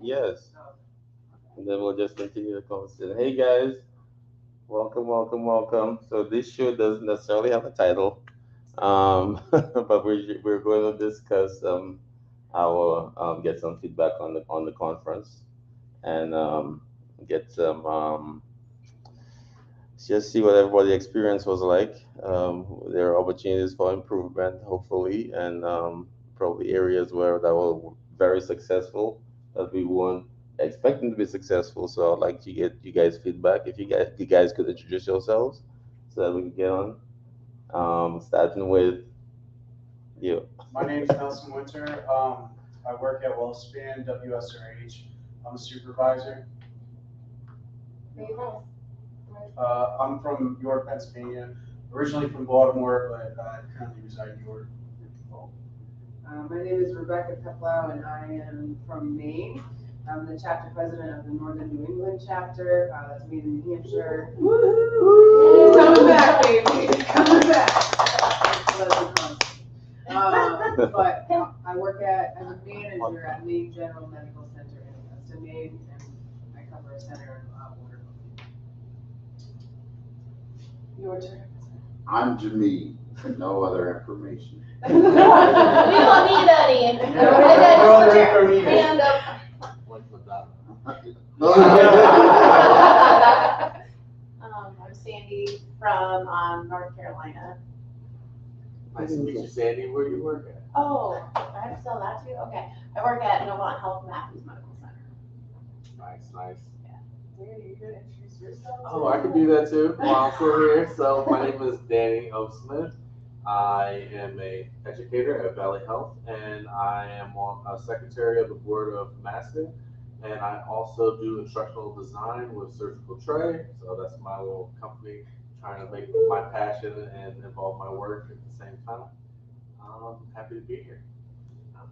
Yes, and then we'll just continue the conversation. Hey guys, welcome, welcome, welcome. So this show doesn't necessarily have a title, but we're going to discuss our get some feedback on the conference and get some just see what everybody experience was like. There are opportunities for improvement, hopefully, and probably areas where that were very successful that we weren't expecting to be successful. So I'd like to get you guys feedback. If you guys could introduce yourselves so that we can get on. Starting with you. My name's Nelson Winter. I work at WellSpan WSRH. I'm a supervisor. I'm from York, Pennsylvania. Originally from Baltimore, but I currently reside in York. My name is Rebecca Peplau, and I am from Maine. I'm the chapter president of the Northern New England chapter. That's me in New Hampshire. Woo! Coming back, baby. Coming back. But I work as a manager at Maine General Medical Center in Augusta, Maine, and I cover a center in Waterloo. Your turn. I'm Jamie. No other information. We don't need any. And then We're all put ready for your a meeting. hand up. I'm Sandy from North Carolina. Nice to meet you, Sandy. Where do you work at? Oh, I have to sell that too? Okay. I work at Novant Health Matthews Medical Center. Nice, nice. Danny, you gonna introduce yourself? Oh, I can do that too while I'm still here. So my name is Danny O. Smith. I am a educator at Valley Health, and I am a secretary of the board of MASCA, and I also do instructional design with Surgical Tray. So that's my little company trying to make my passion and involve my work at the same time. I'm happy to be here. All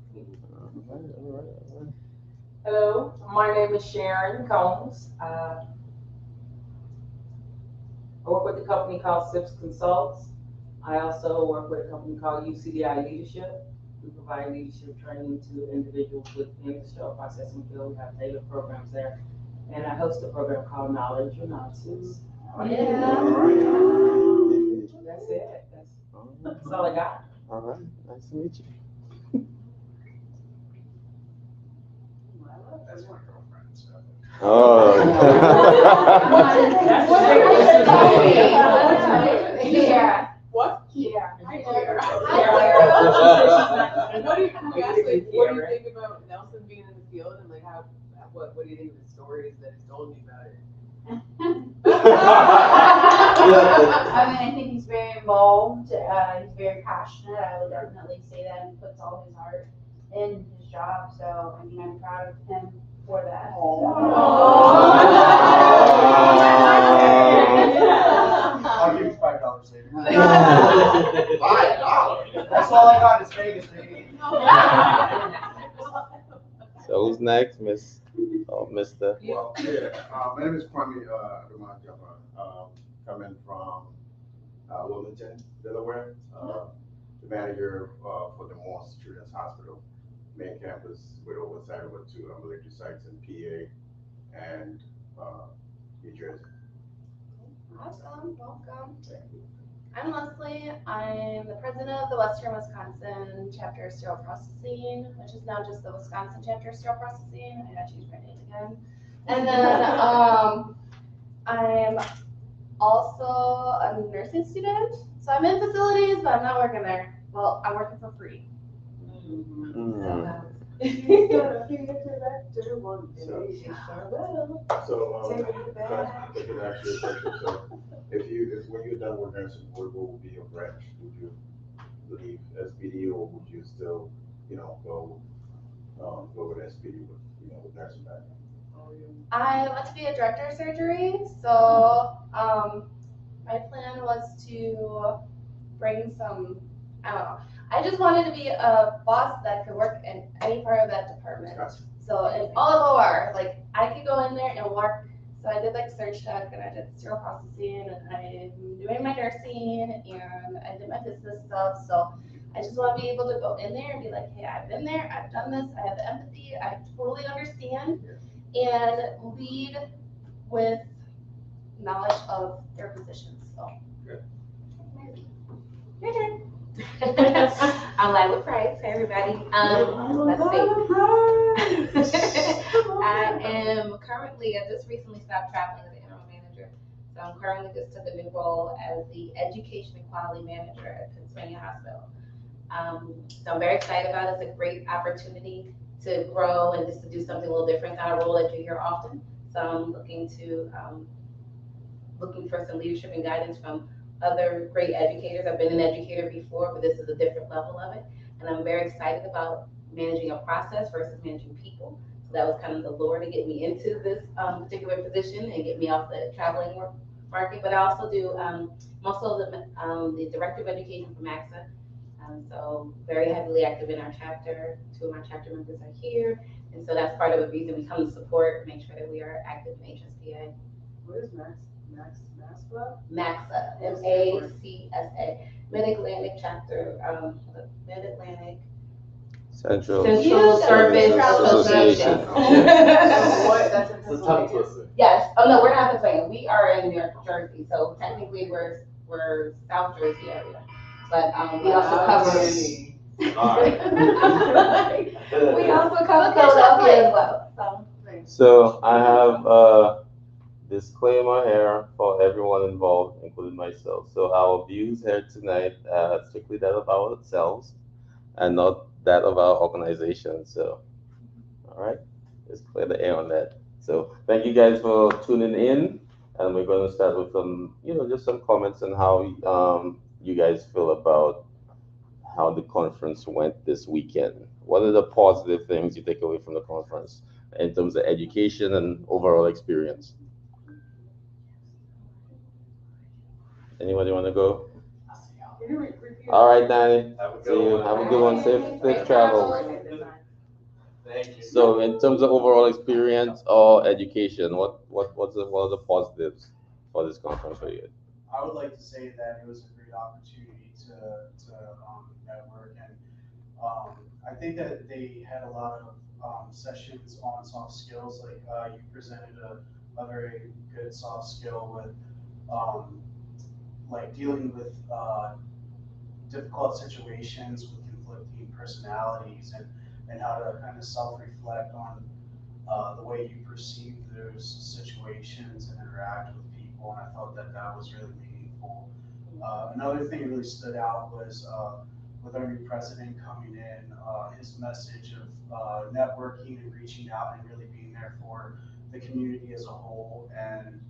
Hello, my name is Sharon Combs. I work with a company called SIPS Consults. I also work with a company called UCDI Leadership. We provide leadership training to individuals within the sterile processing field. We have tailored programs there. And I host a program called Knowledge or Nonsense. Yeah. That's it. That's all I got. All right, nice to meet you. That's my girlfriend. So. Oh. Yeah. What? Yeah. Hi, Kiara. What do you think about Nelson being in the field and like what do you think of the stories that he's told me about it? I mean, I think he's very involved. He's very passionate. I would definitely say that he puts all his heart in his job. So, I mean, I'm proud of him for that. I'll give you $5 later. $5. That's all I got is Vegas, baby. So who's next, Miss? Oh, Mister. Well, yeah, my name is Kwame Adomah Jama, coming from Wilmington, Delaware, the manager for the Morse Children's Hospital main campus with oversight over two ambulatory sites in PA and New Jersey. Awesome, welcome. I'm Leslie. I'm the president of the Western Wisconsin Chapter of Sterile Processing, which is now just the Wisconsin Chapter of Sterile Processing. I gotta change my name again. And then I'm also a nursing student. So I'm in facilities, but I'm not working there. Well, I'm working for free. So, if I could ask you a question, so if when you're done with nursing, what will be your branch? Would you leave SPD or would you still, go with SPD with nursing background? I want to be a director of surgery, so my plan was to bring some, I don't know, I just wanted to be a boss that could work in any part of that department. Gotcha. So in all of OR, like I could go in there and work. So I did like surge tech and I did sterile processing and I'm doing my nursing and I did my business stuff. So I just want to be able to go in there and be like, hey, I've been there, I've done this, I have the empathy, I totally understand in and lead with knowledge of their positions. So. Good. Your turn. I'm Lila Price. Hey, everybody. Let's see. I am currently, I just recently stopped traveling as an interim manager. So I'm currently just took a new role as the Education and Quality Manager at Pennsylvania Hospital. So I'm very excited about it. It's a great opportunity to grow and just to do something a little different, not a role that you hear often. So I'm looking for some leadership and guidance from other great educators. I've been an educator before, but this is a different level of it. And I'm very excited about managing a process versus managing people. So that was kind of the lure to get me into this particular position and get me off the traveling market. But I also do, I'm also the Director of Education for MAXA. So very heavily active in our chapter. 2 of my chapter members are here. And so that's part of the reason we come to support, make sure that we are active in HSPA. What is MAXA? MAXA, M-A-C-S-A, Mid-Atlantic chapter, Mid-Atlantic Central Service Association. That's in It's a tongue Pennsylvania. twister. Yes, oh no, we're not Pennsylvania, we are in New Jersey, so technically we're South Jersey area. But we also cover. All right. We also cover Philadelphia as well, so. So I have a disclaimer here for everyone involved, including myself. So our views here tonight are strictly that of ourselves and not that of our organization. So, all right, just clear the air on that. So thank you guys for tuning in, and we're going to start with some, just some comments on how you guys feel about how the conference went this weekend. What are the positive things you take away from the conference in terms of education and overall experience? Anybody want to go? All right, Danny. Have a See you. good one. Have a good one. Safe travels. Thank you. So, in terms of overall experience or education, what are the positives for this conference for you? I would like to say that it was a great opportunity to network, and I think that they had a lot of sessions on soft skills. Like you presented a very good soft skill with like dealing with difficult situations with conflicting personalities, and how to kind of self-reflect on the way you perceive those situations and interact with people. And I thought that that was really meaningful. Another thing that really stood out was with our new president coming in, his message of networking and reaching out and really being there for the community as a whole, and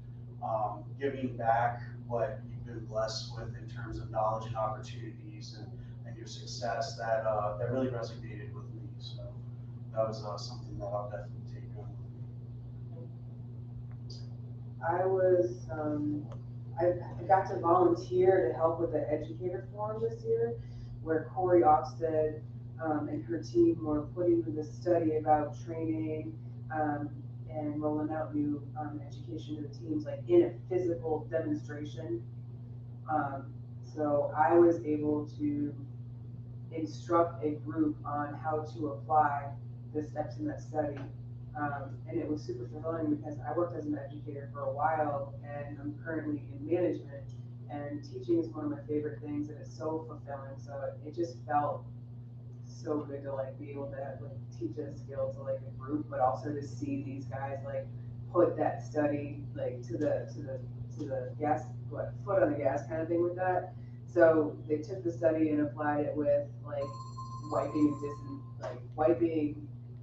giving back what you've been blessed with in terms of knowledge and opportunities and your success. That really resonated with me. So that was something that I'll definitely take on with me. I was, I got to volunteer to help with the educator forum this year, where Corey Ofsted and her team were putting through this study about training and rolling out new education to the teams, like in a physical demonstration. So I was able to instruct a group on how to apply the steps in that study. And it was super fulfilling because I worked as an educator for a while, and I'm currently in management, and teaching is one of my favorite things, and it's so fulfilling. So it just felt so good to like be able to like teach a skill to like a group, but also to see these guys like put that study like to the gas, foot on the gas kind of thing with that. So they took the study and applied it with like wiping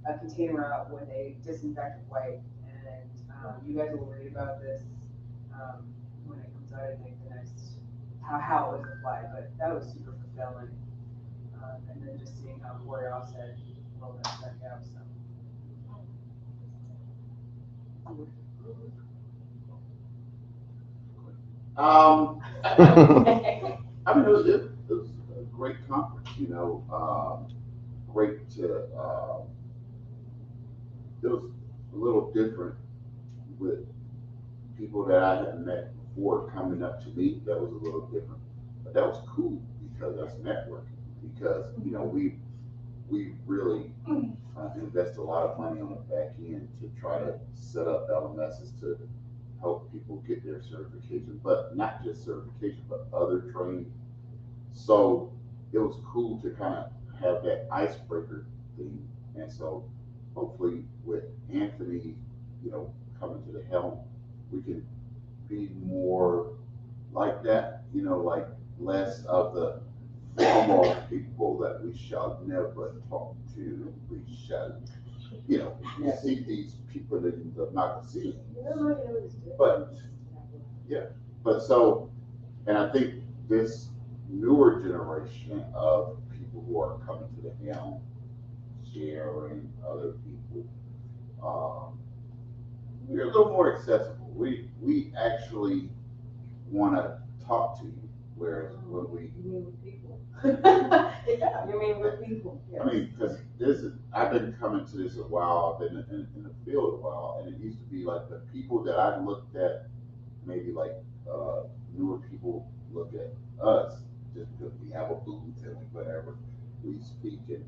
a container out with a disinfectant wipe, and you guys will read about this when it comes out. I think the next how it was applied, but that was super fulfilling. And then just seeing how Corey Offset rolled that stuff out. So. I mean, it was a great conference, great to, it was a little different with people that I had met before coming up to me. That was a little different, but that was cool because that's networking. Because, we really invest a lot of money on the back end to try to set up LMSs to help people get their certification, but not just certification, but other training. So it was cool to kind of have that icebreaker thing. And so hopefully with Anthony, coming to the helm, we can be more like that, like less of the formal people that we shall never talk to. We shall, see these people that I'm not gonna see. But yeah, and I think this newer generation of people who are coming to the helm, sharing other people, we're a little more accessible. We actually want to talk to you, whereas when we. You mean with people? You mean with people? Yes. I mean, because I've been coming to this a while. I've been in the field a while, and it used to be like the people that I looked at, maybe like newer people look at us just because we have a booth and whatever we speak, and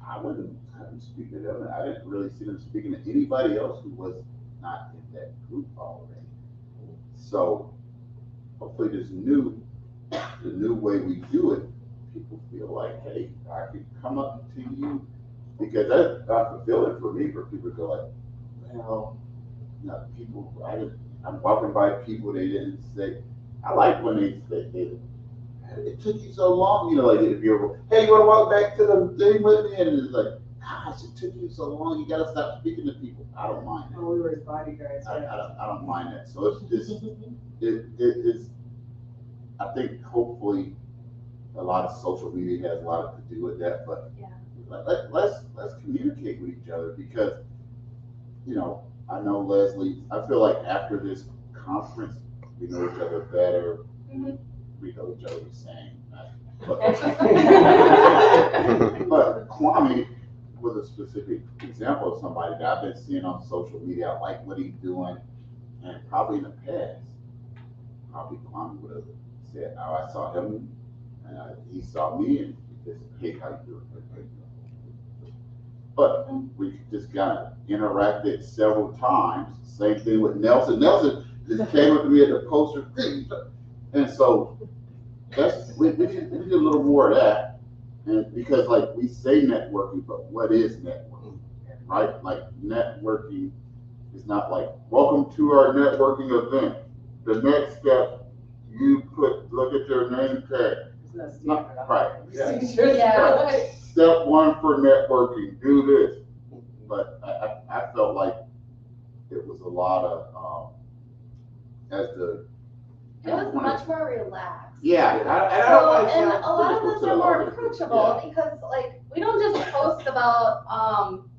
I couldn't speak to them, and I didn't really see them speaking to anybody else who was not in that group already. So hopefully the new way we do it, people feel like, hey, I can come up to you, because that's not fulfilling for me, for people to go like, well, people, I'm walking by people, they didn't say, I like when they say, it took you so long, like if you're, hey, you want to walk back to the thing with me? And it's like, gosh, it took you so long, you got to stop speaking to people. I don't mind that. Oh, we were his bodyguards. I don't mind that. So it's just, it's, I think hopefully a lot of social media has a lot to do with that, but Yeah. let's communicate with each other, because, I know Leslie, I feel like after this conference, we know each other better. Mhm. We know each other the same. But Kwame was a specific example of somebody that I've been seeing on social media. I like what he's doing, and probably in the past, Kwame would have said, "Oh, I saw him, and he saw me, and he just, hey, how you doing?" But we just kind of interacted several times. Same thing with Nelson. Nelson just came up to me at the poster thing, and so we need a little more of that. And because like we say networking, but what is networking, right? Like networking is not like, welcome to our networking event. The next step, you look at your name tag. It's Not, not right. Yeah. Yeah. Right. Step one for networking, do this. But I felt like it was a lot of, It was much more relaxed. Yeah, and I don't So, want to and sound a lot of critical us to are the more other people. approachable because, like, we don't just post about,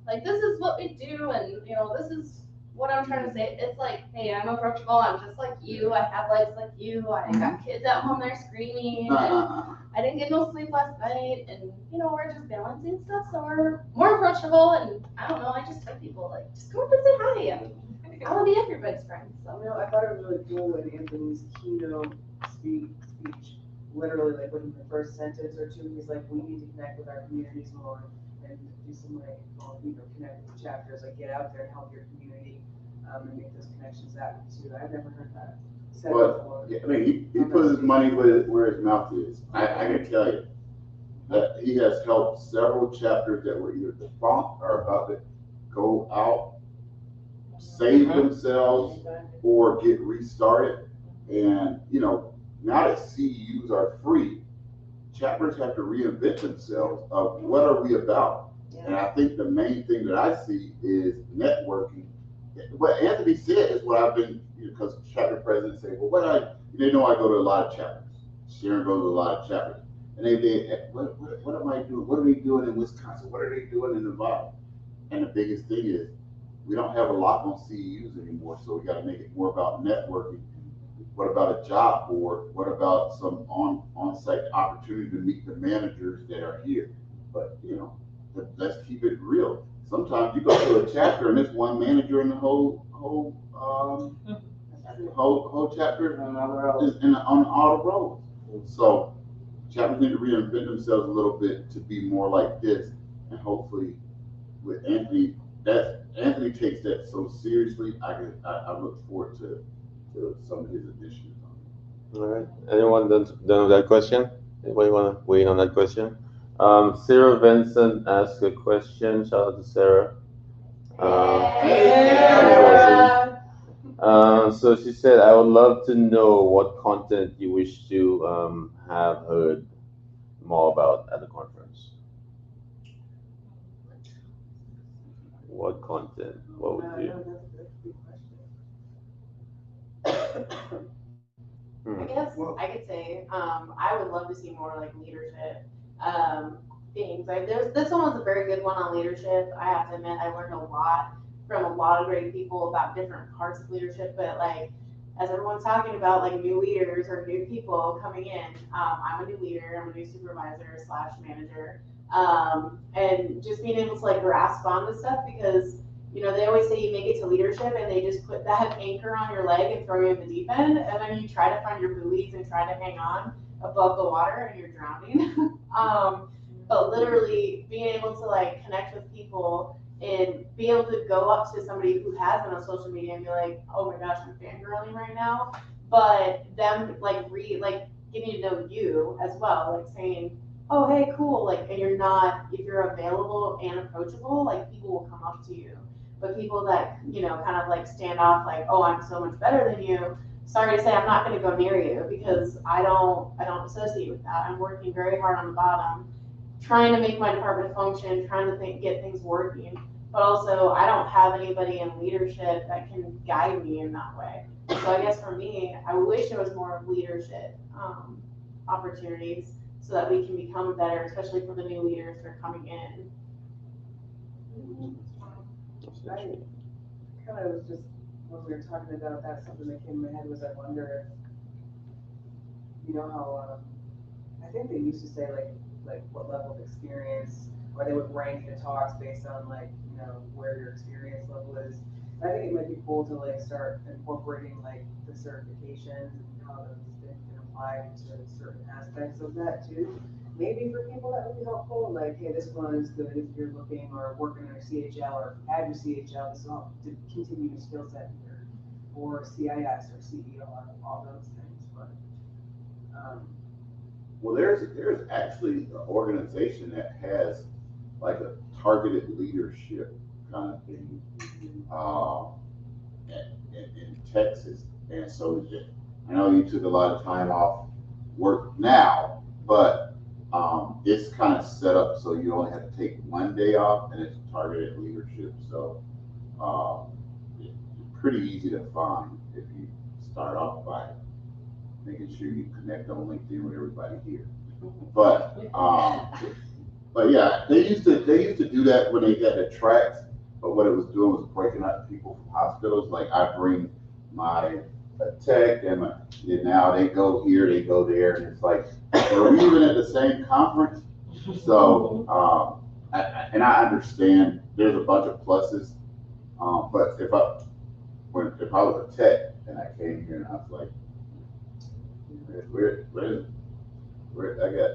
like, this is what we do and, this is what I'm trying to say. It's like, hey, I'm approachable. I'm just like you. I have lives like you. I got kids at home, they're screaming. And I didn't get no sleep last night. And, we're just balancing stuff. So we're more approachable. And I don't know, I just tell people, like, just come up and say hi. I want to be everybody's friend. So. I thought it was really cool in Anthony's keynote speech, literally like within the first sentence or two, he's like, we need to connect with our communities more and do some connect with the chapters, like get out there and help your community and make those connections that way too. I've never heard that said before. Yeah, I mean, he puts his money where his mouth is. I can tell you that he has helped several chapters that were either defunct or about to go out, save themselves, or get restarted. And, now that CEUs are free, chapters have to reinvent themselves of what are we about. Yeah. And I think the main thing that I see is networking. What Anthony said is what I've been, because chapter presidents say, well, they know I go to a lot of chapters. Sharon goes to a lot of chapters. And what am I doing? What are we doing in Wisconsin? What are they doing in Nevada? And the biggest thing is, we don't have a lock on CEUs anymore, so we got to make it more about networking. What about a job board? What about some on-site opportunity to meet the managers that are here? But let's keep it real. Sometimes you go to a chapter and there's one manager in the whole chapter on all the roles. So chapters need to reinvent themselves a little bit to be more like this. And hopefully with Anthony, that Anthony takes that so seriously, I look forward to some of his initiatives on it. All right. Anyone done with that question? Anybody want to weigh in on that question? Sarah Vincent asked a question. Shout out to Sarah. So she said, I would love to know what content you wish to have heard more about at the conference. What content? What would you? I guess I could say I would love to see more like leadership things. Like this one was a very good one on leadership. I have to admit I learned a lot from a lot of great people about different parts of leadership. But like as everyone's talking about like new leaders or new people coming in, I'm a new leader. I'm a new supervisor / manager, and just being able to like grasp on this stuff because. You know, they always say you make it to leadership and they just put that anchor on your leg and throw you in the deep end. And then you try to find your buoys and try to hang on above the water and you're drowning. But literally being able to like connect with people and be able to go up to somebody who has been on social media and be like, oh my gosh, I'm fangirling right now. But them like getting to know you as well, like saying, oh, hey, cool. Like, and you're not, if you're available and approachable, like people will come up to you. But people that, you know, kind of like stand off like, oh, I'm so much better than you. Sorry to say, I'm not going to go near you because I don't associate with that. I'm working very hard on the bottom, trying to make my department function, trying to get things working. But also, I don't have anybody in leadership that can guide me in that way. So I guess for me, I wish there was more leadership opportunities so that we can become better, especially for the new leaders that are coming in. I kind of was just, when we were talking about that, something that came in my head was I wonder if, you know how, I think they used to say like what level of experience, or they would rank the talks based on like, you know, where your experience level is. I think it might be cool to like start incorporating like the certifications and how those things can apply to certain aspects of that too. Maybe for people that would be helpful, like, hey, this one is good if you're looking or working on your CHL or add your CHL, this will to continue your skill set here, or CIS or CEO, all those things. But well, there's actually an organization that has like a targeted leadership kind of thing in Texas, and so I know you took a lot of time off work now, but it's kind of set up so you only have to take one day off, and it's targeted leadership. So it's pretty easy to find if you start off by making sure you connect on LinkedIn with everybody here. But yeah, they used to do that when they had the tracks. But what it was doing was breaking up people from hospitals. Like I bring my tech and now they go here, they go there, and it's like, are we even at the same conference? So, I understand there's a bunch of pluses, but if I was a tech and I came here and I was like, where I got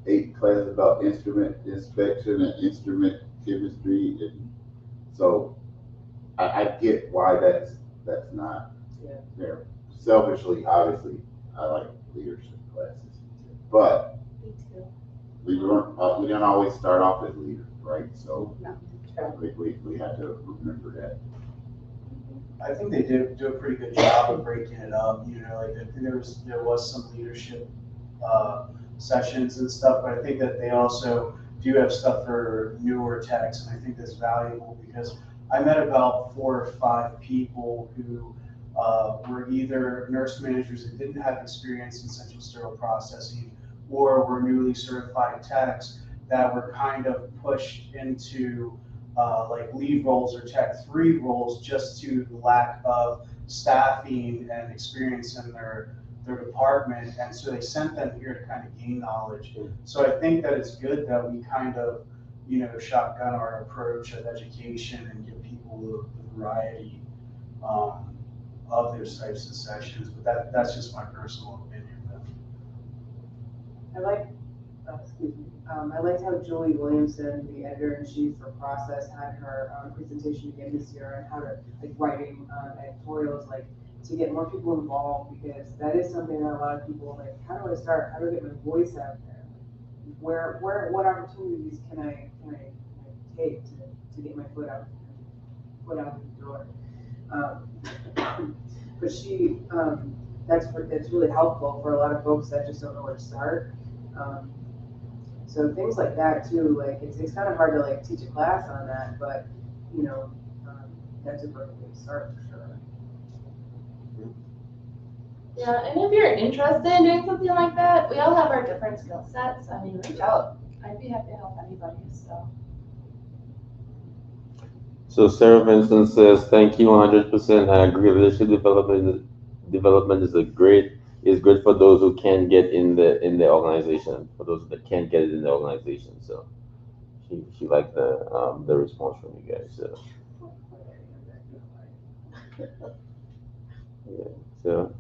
8 classes about instrument inspection and instrument chemistry, and so I get why that's not there. Selfishly, obviously, I like leadership classes, but we don't always start off as leaders, right? So we have to remember that. I think they do a pretty good job of breaking it up. You know, like there was some leadership sessions and stuff, but I think that they also do have stuff for newer techs, and I think that's valuable because I met about 4 or 5 people who were either nurse managers that didn't have experience in central sterile processing or were newly certified techs that were kind of pushed into like lead roles or tech 3 roles just to the lack of staffing and experience in their department, and so they sent them here to kind of gain knowledge. So I think that it's good that we kind of, you know, shotgun our approach of education and give people a variety of those types of sessions, but that's just my personal opinion. I like, excuse me. I liked how Julie Williamson, the editor-in-chief for Process, had her presentation again this year on how to, like, writing editorials, like, to get more people involved, because that is something that a lot of people, like, how do I start? How do I get my voice out there? What opportunities can I take to get my foot out the door? But that's really helpful for a lot of folks that just don't know where to start. So things like that too, like it's kind of hard to like teach a class on that, but that's a perfect way to start for sure. Yeah, and if you're interested in doing something like that, we all have our different skill sets. I mean, reach out. I'd be happy to help anybody, so. So Sarah Vincent says, thank you 100%. I agree. Leadership development is great for those who can't get in the organization, for those that can't get it in the organization. So she liked the response from you guys. So yeah. So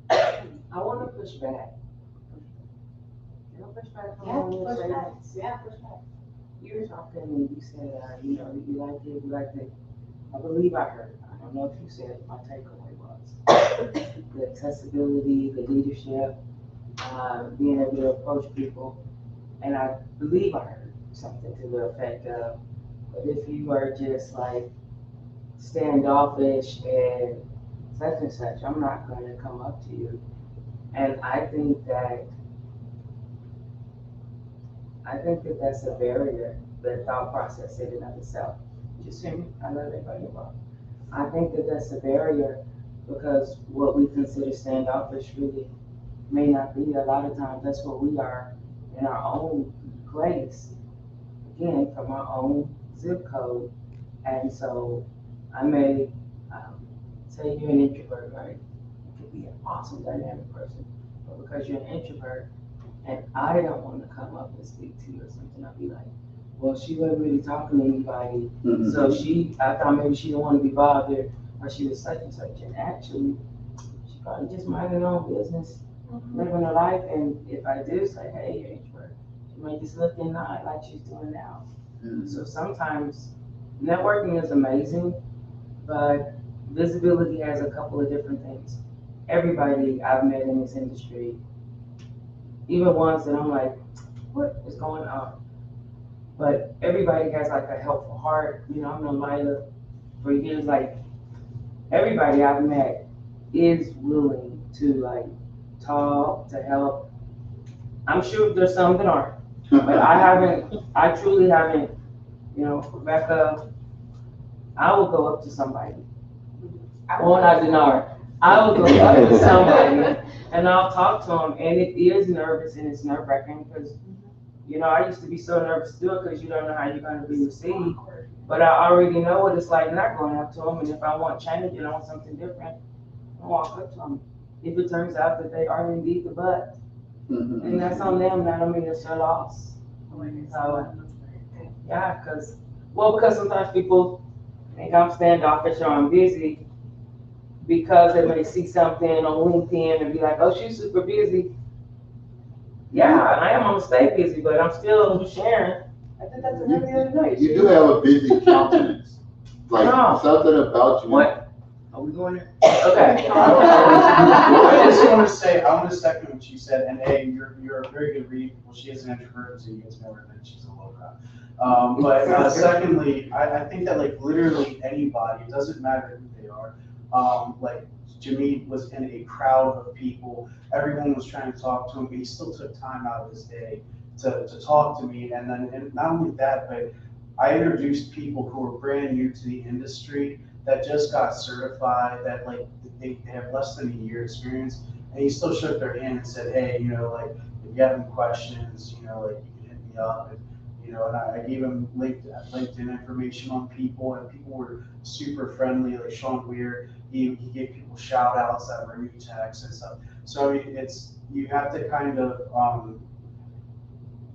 I want to push back. You know, push back from all your statements. Yeah, push back. You were talking and you said, you know, you liked it. I believe I heard it. I don't know if you said it. My takeaway was the accessibility, the leadership, being able to approach people. And I believe I heard something to the effect of, but if you are just like standoffish and such, I'm not going to come up to you. And I think that that's a barrier, the thought process in and of itself. Just hear me? I love everybody involved. I think that that's a barrier because what we consider standoffish really may not be. A lot of times that's what we are in our own place, again, from our own zip code. And so I may say you're an introvert, right? You could be an awesome dynamic person, but because you're an introvert, and I don't want to come up and speak to you or something, I'll be like, well, she wasn't really talking to anybody, so I thought maybe she didn't want to be bothered, or she was such and such, and actually, she probably just minding her own business, living her life, and if I do say, hey, you're introvert, she might just look and nod like she's doing now. So sometimes, networking is amazing, but visibility has a couple of different things. Everybody I've met in this industry, even ones that I'm like, what is going on? But everybody has like a helpful heart. You know, I've known Lila for years. Like everybody I've met is willing to like talk, to help. I'm sure there's some that aren't, but I truly haven't, you know, Rebecca, I will go up to somebody. I will go up to somebody and I'll talk to them, and it is nervous and it's nerve-wracking because, you know, I used to be so nervous to do it because you don't know how you're going to be received. But I already know what it's like not going up to them, and if I want change and I want something different, I walk up to them. If it turns out that they are indeed the butt, and that's on them, that don't mean it's their loss. So, yeah, because sometimes people think I'm standoffish or I'm busy because they may see something on LinkedIn and be like, oh, she's super busy. Yeah, I am. I'm gonna stay busy, but I'm still sharing. I did that to him the other night. You do have a busy countenance, like something about you. What? Are we going there? Okay. I just want to say, I want to second what you said, and A, you're a very good read. Well, she is an introvert, so you get to know her, and she's a low crowd. But secondly, I think that like literally anybody, it doesn't matter who they are, like Jameed was in a crowd of people, everyone was trying to talk to him, but he still took time out of his day to talk to me. And then, and not only that, but I introduced people who were brand new to the industry that just got certified, that like they have less than a year experience, and he still shook their hand and said, hey, you know, like if you have any questions, you know, like you can hit me up. And, you know, and I gave him LinkedIn information on people, and people were super friendly, like Sean Weir. He gave people shout outs that were new texts and stuff. So I mean, you have to kind of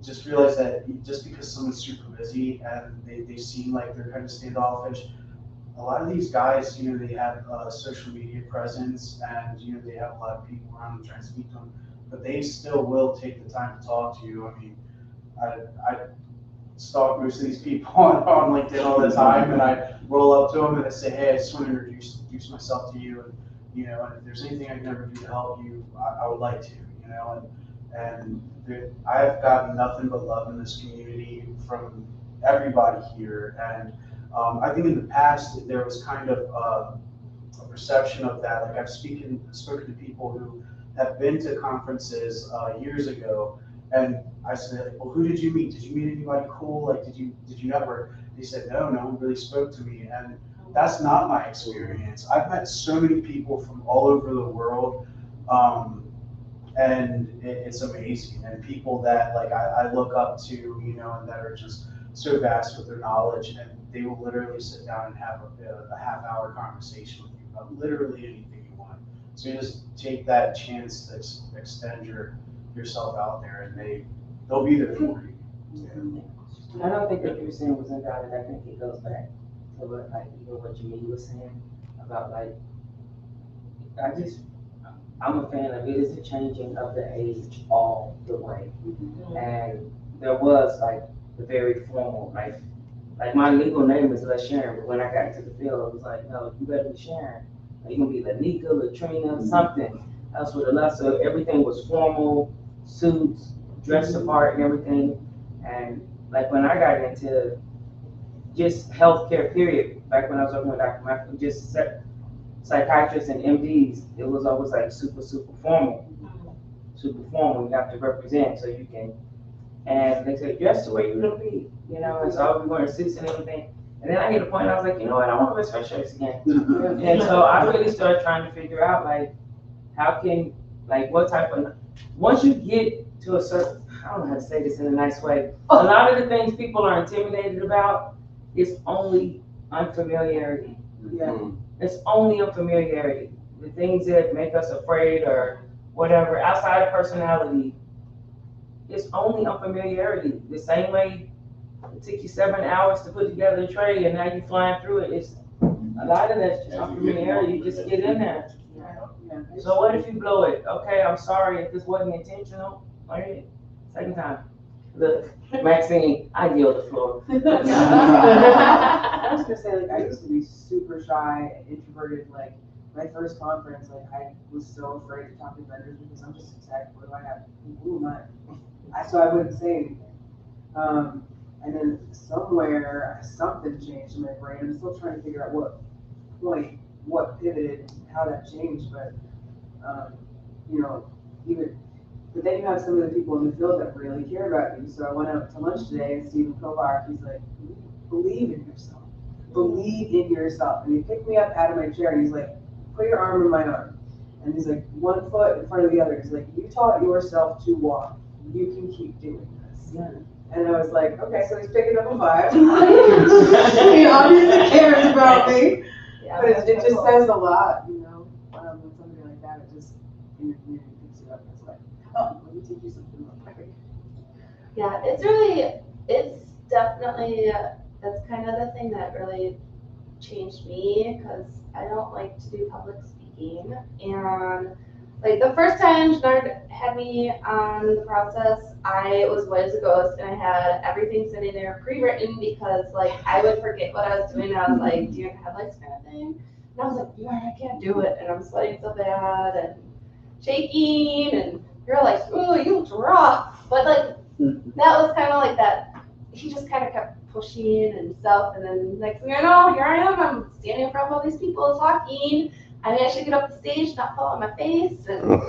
just realize that just because someone's super busy and they seem like they're kind of standoffish, a lot of these guys, you know, they have a social media presence, and you know, they have a lot of people around them trying to speak to them, but they still will take the time to talk to you. I mean, I stalk most of these people on LinkedIn all the time, and I roll up to them and I say, hey, I just want to introduce myself to you, and and if there's anything I can ever do to help you, I would like to, and I've gotten nothing but love in this community from everybody here, and I think in the past there was kind of a perception of that. Like I've spoken to people who have been to conferences years ago, and I said, like, well, who did you meet? Did you meet anybody cool? Like, did you network? They said, no one really spoke to me, and that's not my experience. I've met so many people from all over the world, and it's amazing. And people that like I look up to, and that are just so vast with their knowledge, and they will literally sit down and have a half-hour conversation with you about literally anything you want. So you just take that chance to extend yourself out there, and they'll be there for you. I don't think what you were saying was invalid. I think it goes back to what, like, even what Jamie was saying about, like, I'm a fan of it is a changing of the age all the way. And there was, like, the very formal, like my legal name is LaSharon, but when I got into the field, it was like, no, you better be Sharon. Like, you can be Lanika, Latrina, something else with a left. So everything was formal, suits, dressed apart and everything. And like when I got into just healthcare period, back when I was working with Dr. Michael, just psychiatrists and MDs, it was always like super formal. Super formal, you have to represent so you can, and they said, dress the way you're gonna be, and so I would be wearing suits and everything. And then I hit a point, I was like, you know what, I want to wear sweatshirts again. And so I really started trying to figure out, like, how can, like, what type of, once you get to a certain, I don't know how to say this in a nice way, a lot of the things people are intimidated about is only unfamiliarity. Yeah. It's only unfamiliarity. The things that make us afraid or whatever, outside of personality, it's only unfamiliarity. The same way it took you 7 hours to put together a tray and now you're flying through it. It's a lot of that's just unfamiliarity. You just get in there. So what if you blow it? Okay, I'm sorry if this wasn't intentional. All right, second time. Look, Maxine, I yield the floor. I was gonna say, like, I used to be super shy and introverted. Like, my first conference, like, I was so afraid to talk to vendors because I'm just a tech. What do I have? Who am I? So I wouldn't say anything. And then somewhere, something changed in my brain. I'm still trying to figure out what pivoted, how that changed. But, but then you have some of the people in the field that really care about you. So I went out to lunch today and Stephen Kovar, he's like, believe in yourself. Believe in yourself. And he picked me up out of my chair and he's like, put your arm in my arm. And he's like, one foot in front of the other. He's like, you taught yourself to walk. You can keep doing this. Yeah. And I was like, okay, so he's picking up a vibe. He obviously cares about me. Yeah, but it just says a lot, when somebody like that, it just picks you up. It's like, oh, let me teach you something real quick. Yeah, it's definitely, that's kind of the thing that really changed me, because I don't like to do public speaking. And like the first time Jenard had me on the process, I was white as a ghost and I had everything sitting there pre-written because like I would forget what I was doing. I was like, do you have headlights kind of thing? And I was like, yeah, I can't do it. And I'm sweating so bad and shaking, and you're like, oh, you look rough. But like, that was kind of like that. He just kind of kept pushing and stuff. And then next thing I know, here I am. I'm standing in front of all these people talking. I managed to get up the stage, not fall on my face. And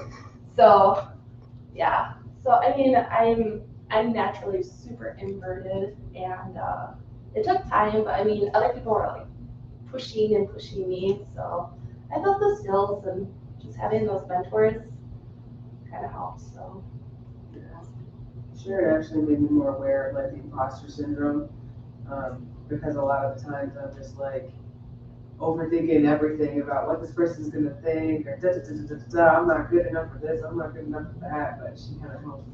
so, yeah. So, I mean, I'm naturally super inverted. And it took time. But, I mean, other people were like pushing me. So I built the skills, and just having those mentors kind of helps. So. Sure, it actually made me more aware of like the imposter syndrome, because a lot of the times I'm just like overthinking everything about what this person's gonna think, or I'm not good enough for this, I'm not good enough for that. But she kind of helped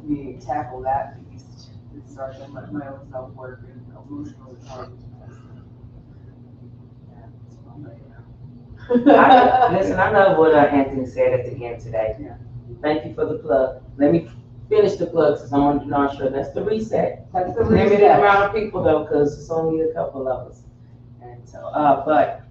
me tackle that beast and start on my own self-work and emotional intelligence. Listen, I love what Anthony said at the end today. Yeah. Thank you for the plug. Let me finish the plug since I'm on the North Shore. That's the reset. That's the Limited reset. amount of people though, because it's only a couple of us. And so, but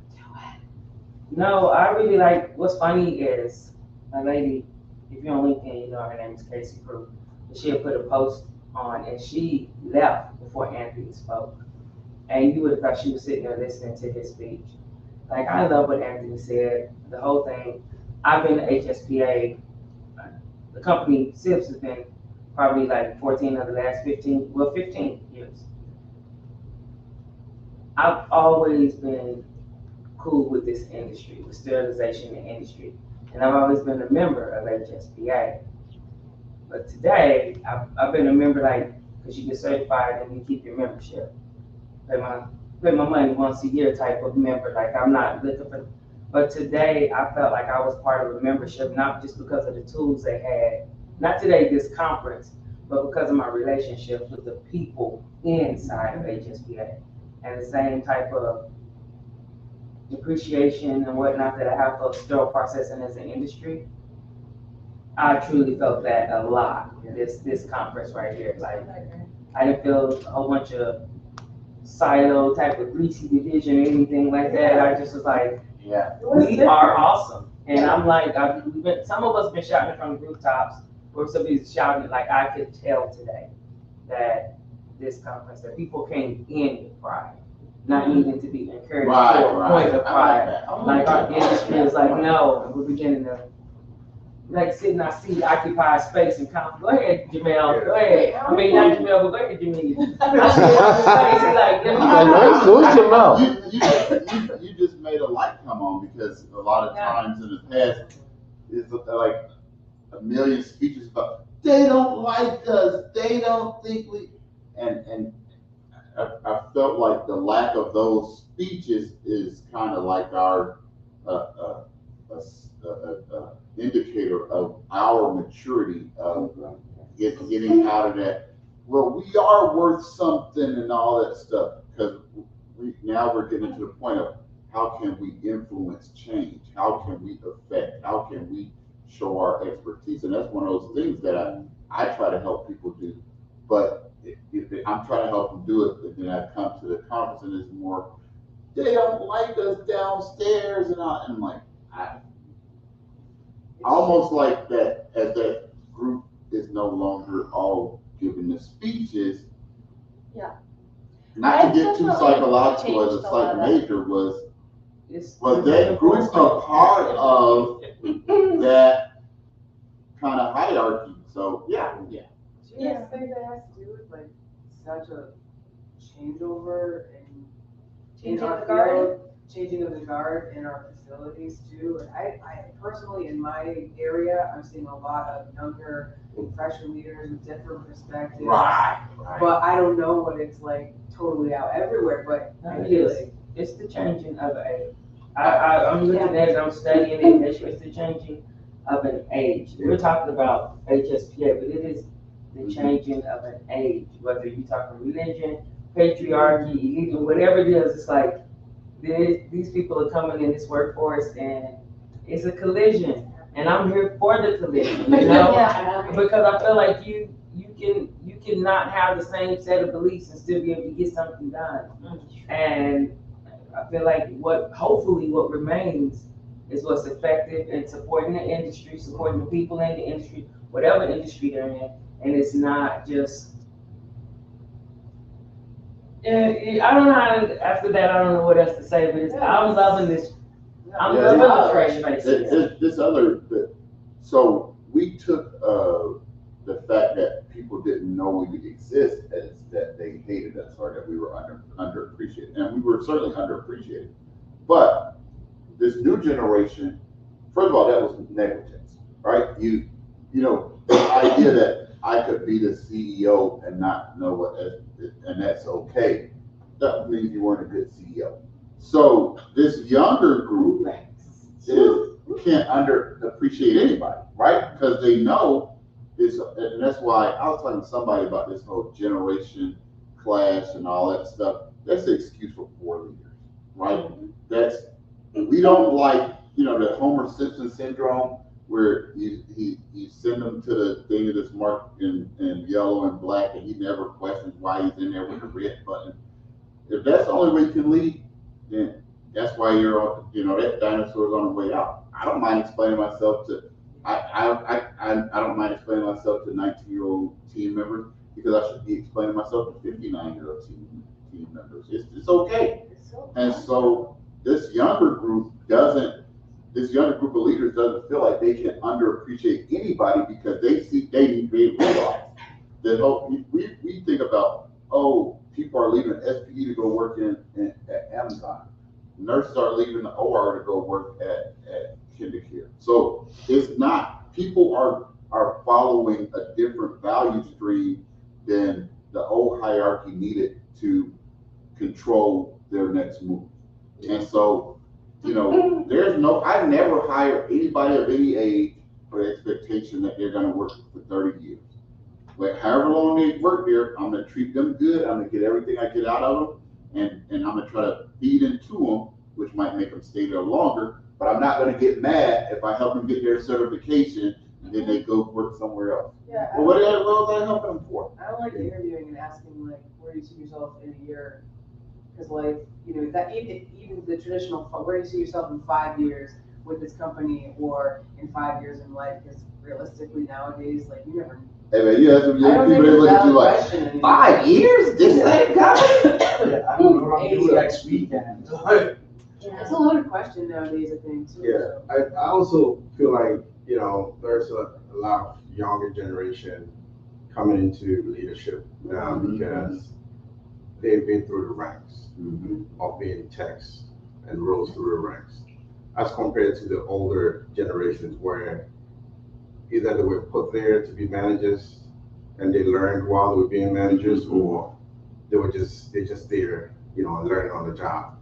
no, I really like, what's funny is a lady, if you're on LinkedIn, you know her name is Casey Crew. She had put a post on and she left before Anthony spoke. And you would have thought she was sitting there listening to his speech. Like, I love what Anthony said, the whole thing. I've been to HSPA, the company SIPS has been probably like 14 of the last 15 years. I've always been cool with this industry, with sterilization in the industry. And I've always been a member of HSPA. But today, I've been a member, like, because you get certified and you keep your membership. Pay my money once a year type of member, like I'm not looking for. But today, I felt like I was part of a membership, not just because of the tools they had, not today, this conference, but because of my relationship with the people inside of HSPA. And the same type of appreciation and whatnot that I have for sterile processing as an industry. I truly felt that a lot, this conference right here. Like, I didn't feel a whole bunch of silo type of greasy division or anything like that. I just was like, Yeah. we are awesome. And I'm like, some of us been shouting from the rooftops, or somebody's shouting, like I could tell today that this conference, that people came in with pride, not needing to be encouraged to a point of pride. Like our industry is like, no, and we're beginning to like sit in our seat, occupy space and come. Go ahead, Jamel. Go ahead. I mean, not Jamel, but go ahead, Jamil. You just made a light come on, because a lot of times in the past, it's like a million speeches about, they don't like us, they don't think we, and I felt like the lack of those speeches is kind of like our indicator of our maturity of getting out of that. Well, we are worth something and all that stuff, because now we're getting to the point of how can we influence change? How can we affect? How can we show our expertise? And that's one of those things that I try to help people do. But if I'm trying to help them do it, but then I come to the conference and it's more, they don't like us downstairs, and I'm like, I almost like that, as that group is no longer all giving the speeches. Yeah. Not to get too psychological as a psych major was that group a part of that kind of hierarchy? So yeah. Do you guys think that has to do with like such a changeover in Changing our of the guard? field, changing of the guard in our facilities too? And I personally, in my area, I'm seeing a lot of younger, fresher leaders with different perspectives. Right. But I don't know what it's like totally out everywhere, but I feel like it's the changing of an age. I'm looking at it, I'm studying it, it's the changing of an age. We're talking about HSPA, but it is the changing of an age, whether you're talking religion, patriarchy, even whatever it is. It's like these people are coming in this workforce and it's a collision, and I'm here for the collision, you know? Yeah. Because I feel like you cannot have the same set of beliefs and still be able to get something done. And I feel like hopefully what remains is what's effective in supporting the industry, supporting the people in the industry, whatever industry they're in, and it's not just. I don't know how after that, I don't know what else to say, but I'm loving this. I'm loving the fresh faces. This other bit. So we took the fact that people didn't know we exist as that they hated us or that we were underappreciated, and we were certainly underappreciated. But this new generation, first of all, that was negligence, right? You know, the idea that I could be the CEO and not know what, and that's okay. That means you weren't a good CEO. So this younger group can't underappreciate anybody, right? Because they know this, and that's why I was talking to somebody about this whole generation clash and all that stuff. That's the excuse for poor leaders, right? That's, we don't like, you know, the Homer Simpson syndrome. where you send them to the thing that's marked in yellow and black, and he never questions why he's in there with the red button. If that's the only way you can lead, then that's why you're on, that dinosaur's on the way out. I don't mind explaining myself to, I don't mind explaining myself to 19-year-old team members, because I should be explaining myself to 59-year-old team members. It's okay. And so this younger group of leaders doesn't feel like they can underappreciate anybody, because they realize that, we think about, people are leaving SPD to go work at Amazon. Nurses are leaving the OR to go work at KinderCare. So it's not, people are following a different value stream than the old hierarchy needed to control their next move. And so, I never hire anybody of any age for the expectation that they're gonna work for 30 years. But however long they work there, I'm gonna treat them good, I'm gonna get everything I get out of them, and I'm gonna try to feed into them, which might make them stay there longer, but I'm not gonna get mad if I help them get their certification and then they go work somewhere else. Yeah. Well, what was I helping them for? I don't like interviewing and asking, like, where do you see yourself in a year? Because, like, that even the traditional, where do you see yourself in 5 years with this company, or in 5 years in life? Because realistically nowadays, like, you never. Hey man, you have some young people that look at you like, 5 years? This same company? Yeah, I don't know what I'm doing next weekend. It's a loaded question nowadays, I think, too. Yeah, I also feel like, there's a lot of younger generation coming into leadership now, because they've been through the ranks of being techs and rose through the ranks, as compared to the older generations, where either they were put there to be managers and they learned while they were being managers, or they're just there, learning on the job.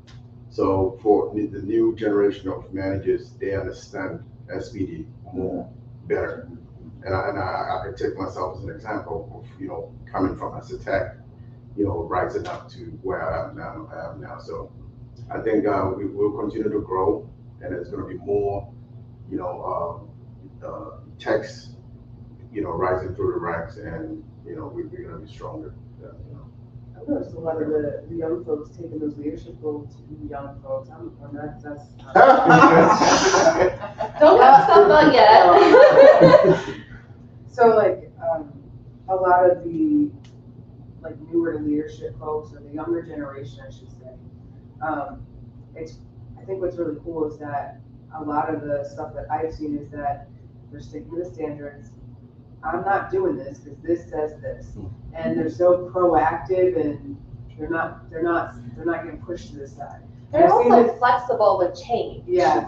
So for the new generation of managers, they understand SPD more better. And I can take myself as an example of, coming from as a tech, rising up to where I am now. So I think we will continue to grow, and there's going to be more, techs, rising through the ranks, and, we're going to be stronger. I've noticed a lot of the young folks taking those leadership roles to be young folks. That's Don't have stuff on yet. So, like, a lot of the, like, newer leadership folks, or the younger generation, I should say, I think what's really cool is that a lot of the stuff that I've seen is that they're sticking to the standards. I'm not doing this because this says this, and they're so proactive, and they're not getting pushed to the side. They're also flexible with change. Yes.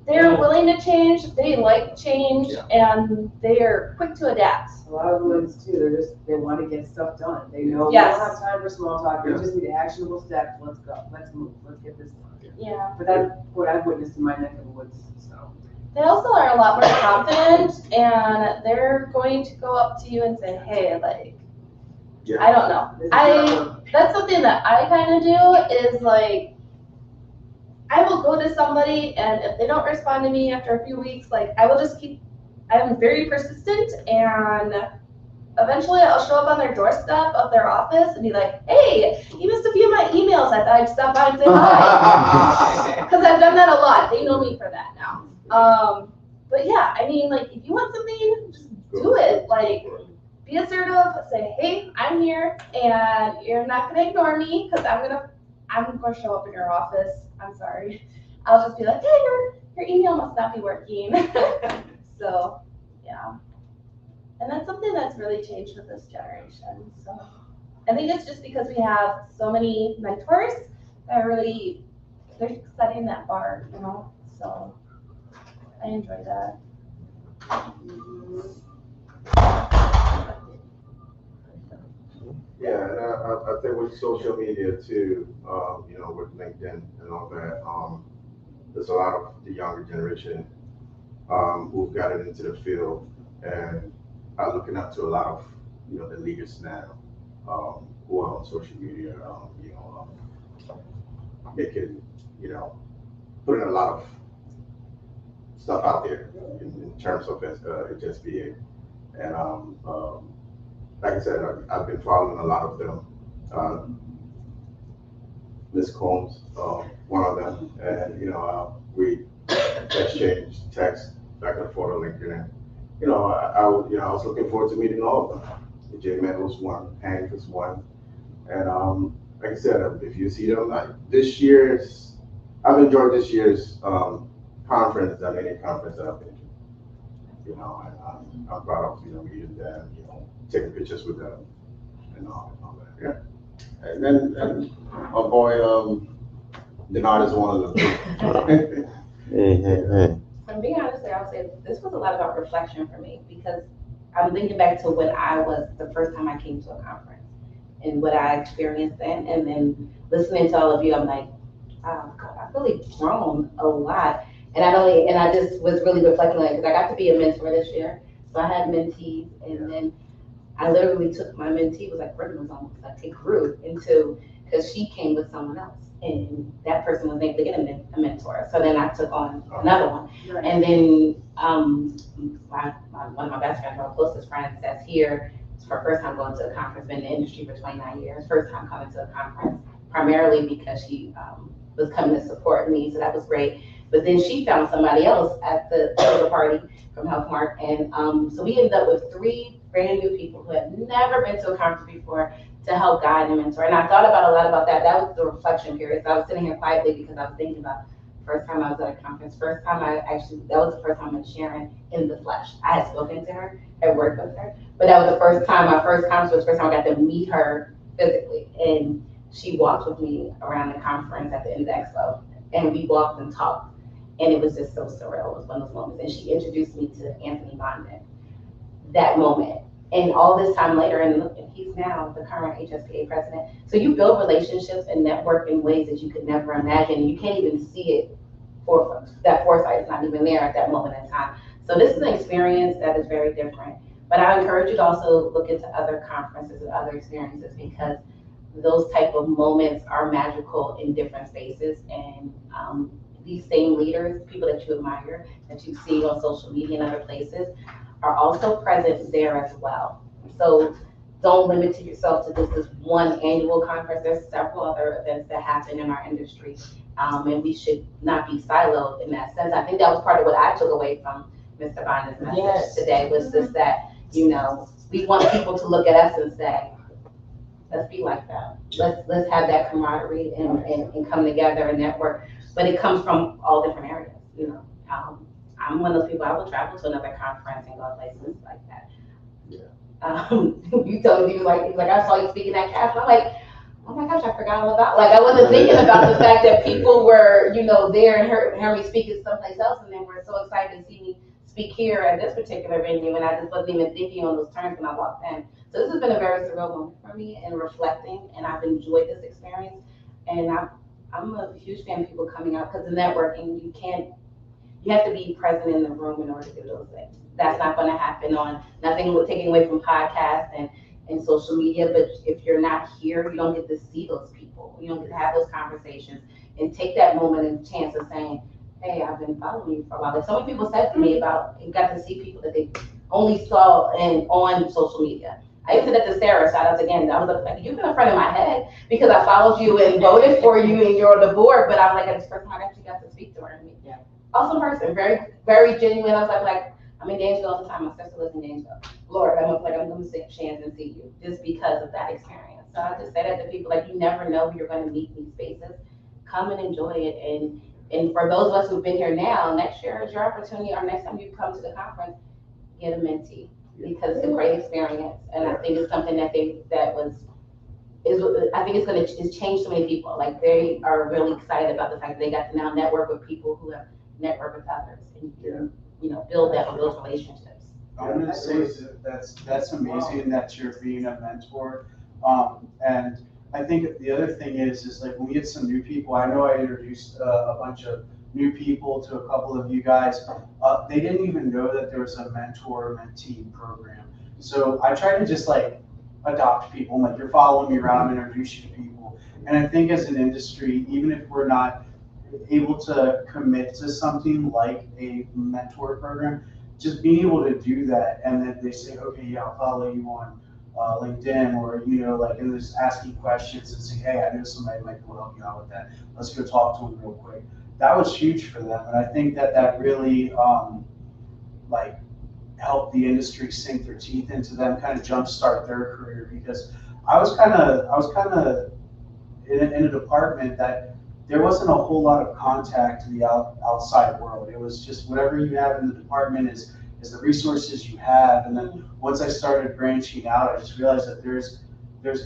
They're willing to change, they like change, and they are quick to adapt. A lot of the ones too, they want to get stuff done. They know we Yes. don't have time for small talk. We just need actionable steps. Let's go. Let's move. Let's get this done. Yeah. But that's what I've witnessed in my neck of the woods. So. They also are a lot more confident, and they're going to go up to you and say, hey, like, I don't know. That's something that I kind of do, is like, I will go to somebody, and if they don't respond to me after a few weeks, like, I'm very persistent, and eventually I'll show up on their doorstep of their office and be like, hey, you missed a few of my emails. I thought I'd stop by and say hi. Because I've done that a lot. They know me for that now. But yeah, I mean, like, if you want something, just do it. Like, be assertive, say, hey, I'm here, and you're not gonna ignore me, because I'm gonna show up in your office. I'm sorry. I'll just be like, hey, your email must not be working. So, yeah. And that's something that's really changed with this generation. So I think it's just because we have so many mentors that really, they're setting that bar, so I enjoy that. Yeah, and I think with social media too, with LinkedIn and all that, there's a lot of the younger generation who've gotten into the field and are looking up to a lot of, the leaders now who are on social media, making, putting a lot of stuff out there in terms of HSBA. And like I said, I've been following a lot of them. Ms. Combs, one of them, and we exchanged texts back and forth on LinkedIn. And, I was looking forward to meeting all of them. Jay Meadows one, Hank is one, and like I said, if you see them, I've enjoyed this year's conference than any conference that I've been to. And I'm proud of meeting them, taking pictures with them, and all that. Yeah. And then my boy Denard is one of them. Hey. To be honest, I'll say this was a lot about reflection for me because I'm thinking back to when I was the first time I came to a conference and what I experienced then, and then listening to all of you, I'm like, oh, God, I've really grown a lot. And I just was really reflecting on it because I got to be a mentor this year. So I had mentees, and then I literally took my mentee, it was like almost like it grew into, because she came with someone else. And that person was able to get a mentor. So then I took on another one. Right. And then one of my best friends, our closest friends, that's here. It's her first time going to a conference, been in the industry for 29 years, first time coming to a conference, primarily because she was coming to support me. So that was great. But then she found somebody else at the party from HealthMark. And so we ended up with 3 brand new people who had never been to a conference before to help guide and mentor. And I thought about a lot about that. That was the reflection period. So I was sitting here quietly because I was thinking about the first time I was at a conference, that was the first time I met Sharon in the flesh. I had spoken to her, had worked with her, but that was the first time, my first conference was the first time I got to meet her physically. And she walked with me around the conference at the end of the expo. And we walked and talked. And it was just so surreal. It was one of those moments. And she introduced me to Anthony Bondman. That moment. And all this time later, and he's now the current HSPA president. So you build relationships and network in ways that you could never imagine. You can't even see it. That foresight is not even there at that moment in time. So this is an experience that is very different. But I encourage you to also look into other conferences and other experiences because those type of moments are magical in different spaces. And these same leaders, people that you admire, that you see on social media and other places, are also present there as well. So don't limit yourself to this one annual conference. There's several other events that happen in our industry, and we should not be siloed in that sense. I think that was part of what I took away from Mr. Bonner's message today, was just that, we want people to look at us and say, let's be like that. Let's have that camaraderie and come together and network. But it comes from all different areas, I'm one of those people, I will travel to another conference and go places like that. You told me, he's like, I saw you speaking at CAP. I'm like, oh my gosh, I forgot all about, I wasn't thinking about the fact that people were, there and heard me speak at someplace else, and then were so excited to see me speak here at this particular venue, and I just wasn't even thinking on those terms when I walked in. So this has been a very surreal moment for me and reflecting, and I've enjoyed this experience, and I'm a huge fan of people coming out, because the networking, you have to be present in the room in order to do those things. That's not going to happen on nothing taking away from podcasts and social media, but if you're not here, you don't get to see those people. You don't get to have those conversations and take that moment and chance of saying, hey, I've been following you for a while. Like so many people said to me about, you got to see people that they only saw on social media. I even said that to Sarah, shout out again. I was like, you've been in front of my head because I followed you and voted for you and you're on the board, but I'm like, it's the first time I actually got to speak to her. Yeah. Awesome person, very, very genuine. I was like, I'm in Gainesville all the time. My sister lives in Gainesville. Lord, I'm going to take a chance and see you just because of that experience. So I just say that to people, you never know who you're going to meet in these spaces. Come and enjoy it. And for those of us who've been here now, next year is your opportunity, or next time you come to the conference, get a mentee because it's a great experience. And I think it's something I think it's going to change so many people. They are really excited about the fact that they got to now network with people who have networked with others and build those relationships. I'm going to say that's amazing that you're being a mentor. And I think the other thing is when we get some new people, I know I introduced a bunch of new people to a couple of you guys. They didn't even know that there was a mentor-mentee program. So I try to just adopt people. You're following me around, introduce you to people. And I think as an industry, even if we're not able to commit to something like a mentor program, just being able to do that, and then they say, okay, yeah, I'll follow you on LinkedIn, or like, and just asking questions and saying, hey, I know somebody might be able to help you out with that. Let's go talk to them real quick. That was huge for them, and I think that really like helped the industry sink their teeth into them, kind of jumpstart their career, because I was kind of in a department that there wasn't a whole lot of contact to the outside world. It was just whatever you have in the department is the resources you have. And then once I started branching out, I just realized that there's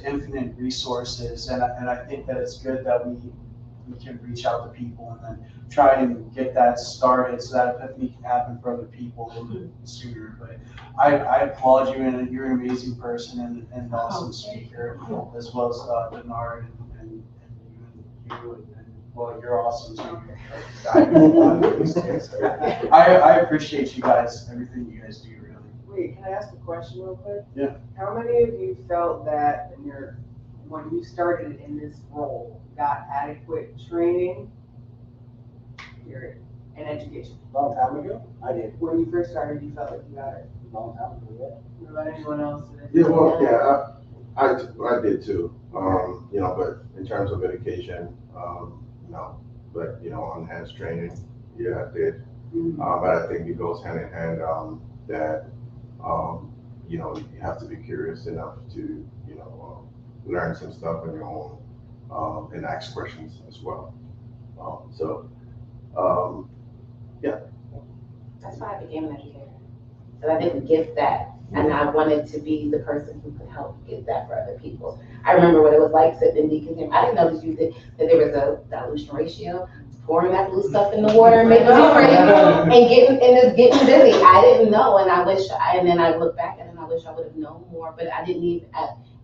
infinite resources, and I think that it's good that we can reach out to people and then try and get that started so that epiphany can happen for other people a little bit sooner. But I applaud you, and you're an amazing person and an awesome speaker, as well as Bernard and you and well, you're awesome too. I appreciate you guys, everything you guys do, really. Wait, can I ask a question real quick? Yeah. How many of you felt that when you started in this role, got adequate training, period, and education? Long time ago, I did. When you first started, you felt like you got it. Long time ago, yeah. What about anyone else? Yeah, well, yeah, I did too. But in terms of education, no. But on hands training, yeah, I did. But I think it goes hand in hand that you have to be curious enough to learn some stuff on your own and ask questions as well. Yeah. That's why I became an educator. So I didn't get that, and I wanted to be the person who could help get that for other people. I remember what it was like sitting in decontamination. I didn't know that there was a dilution ratio. Pouring that blue stuff in the water and making it crazy and it's getting busy. I didn't know, and then I look back and I wish I would have known more, but I didn't even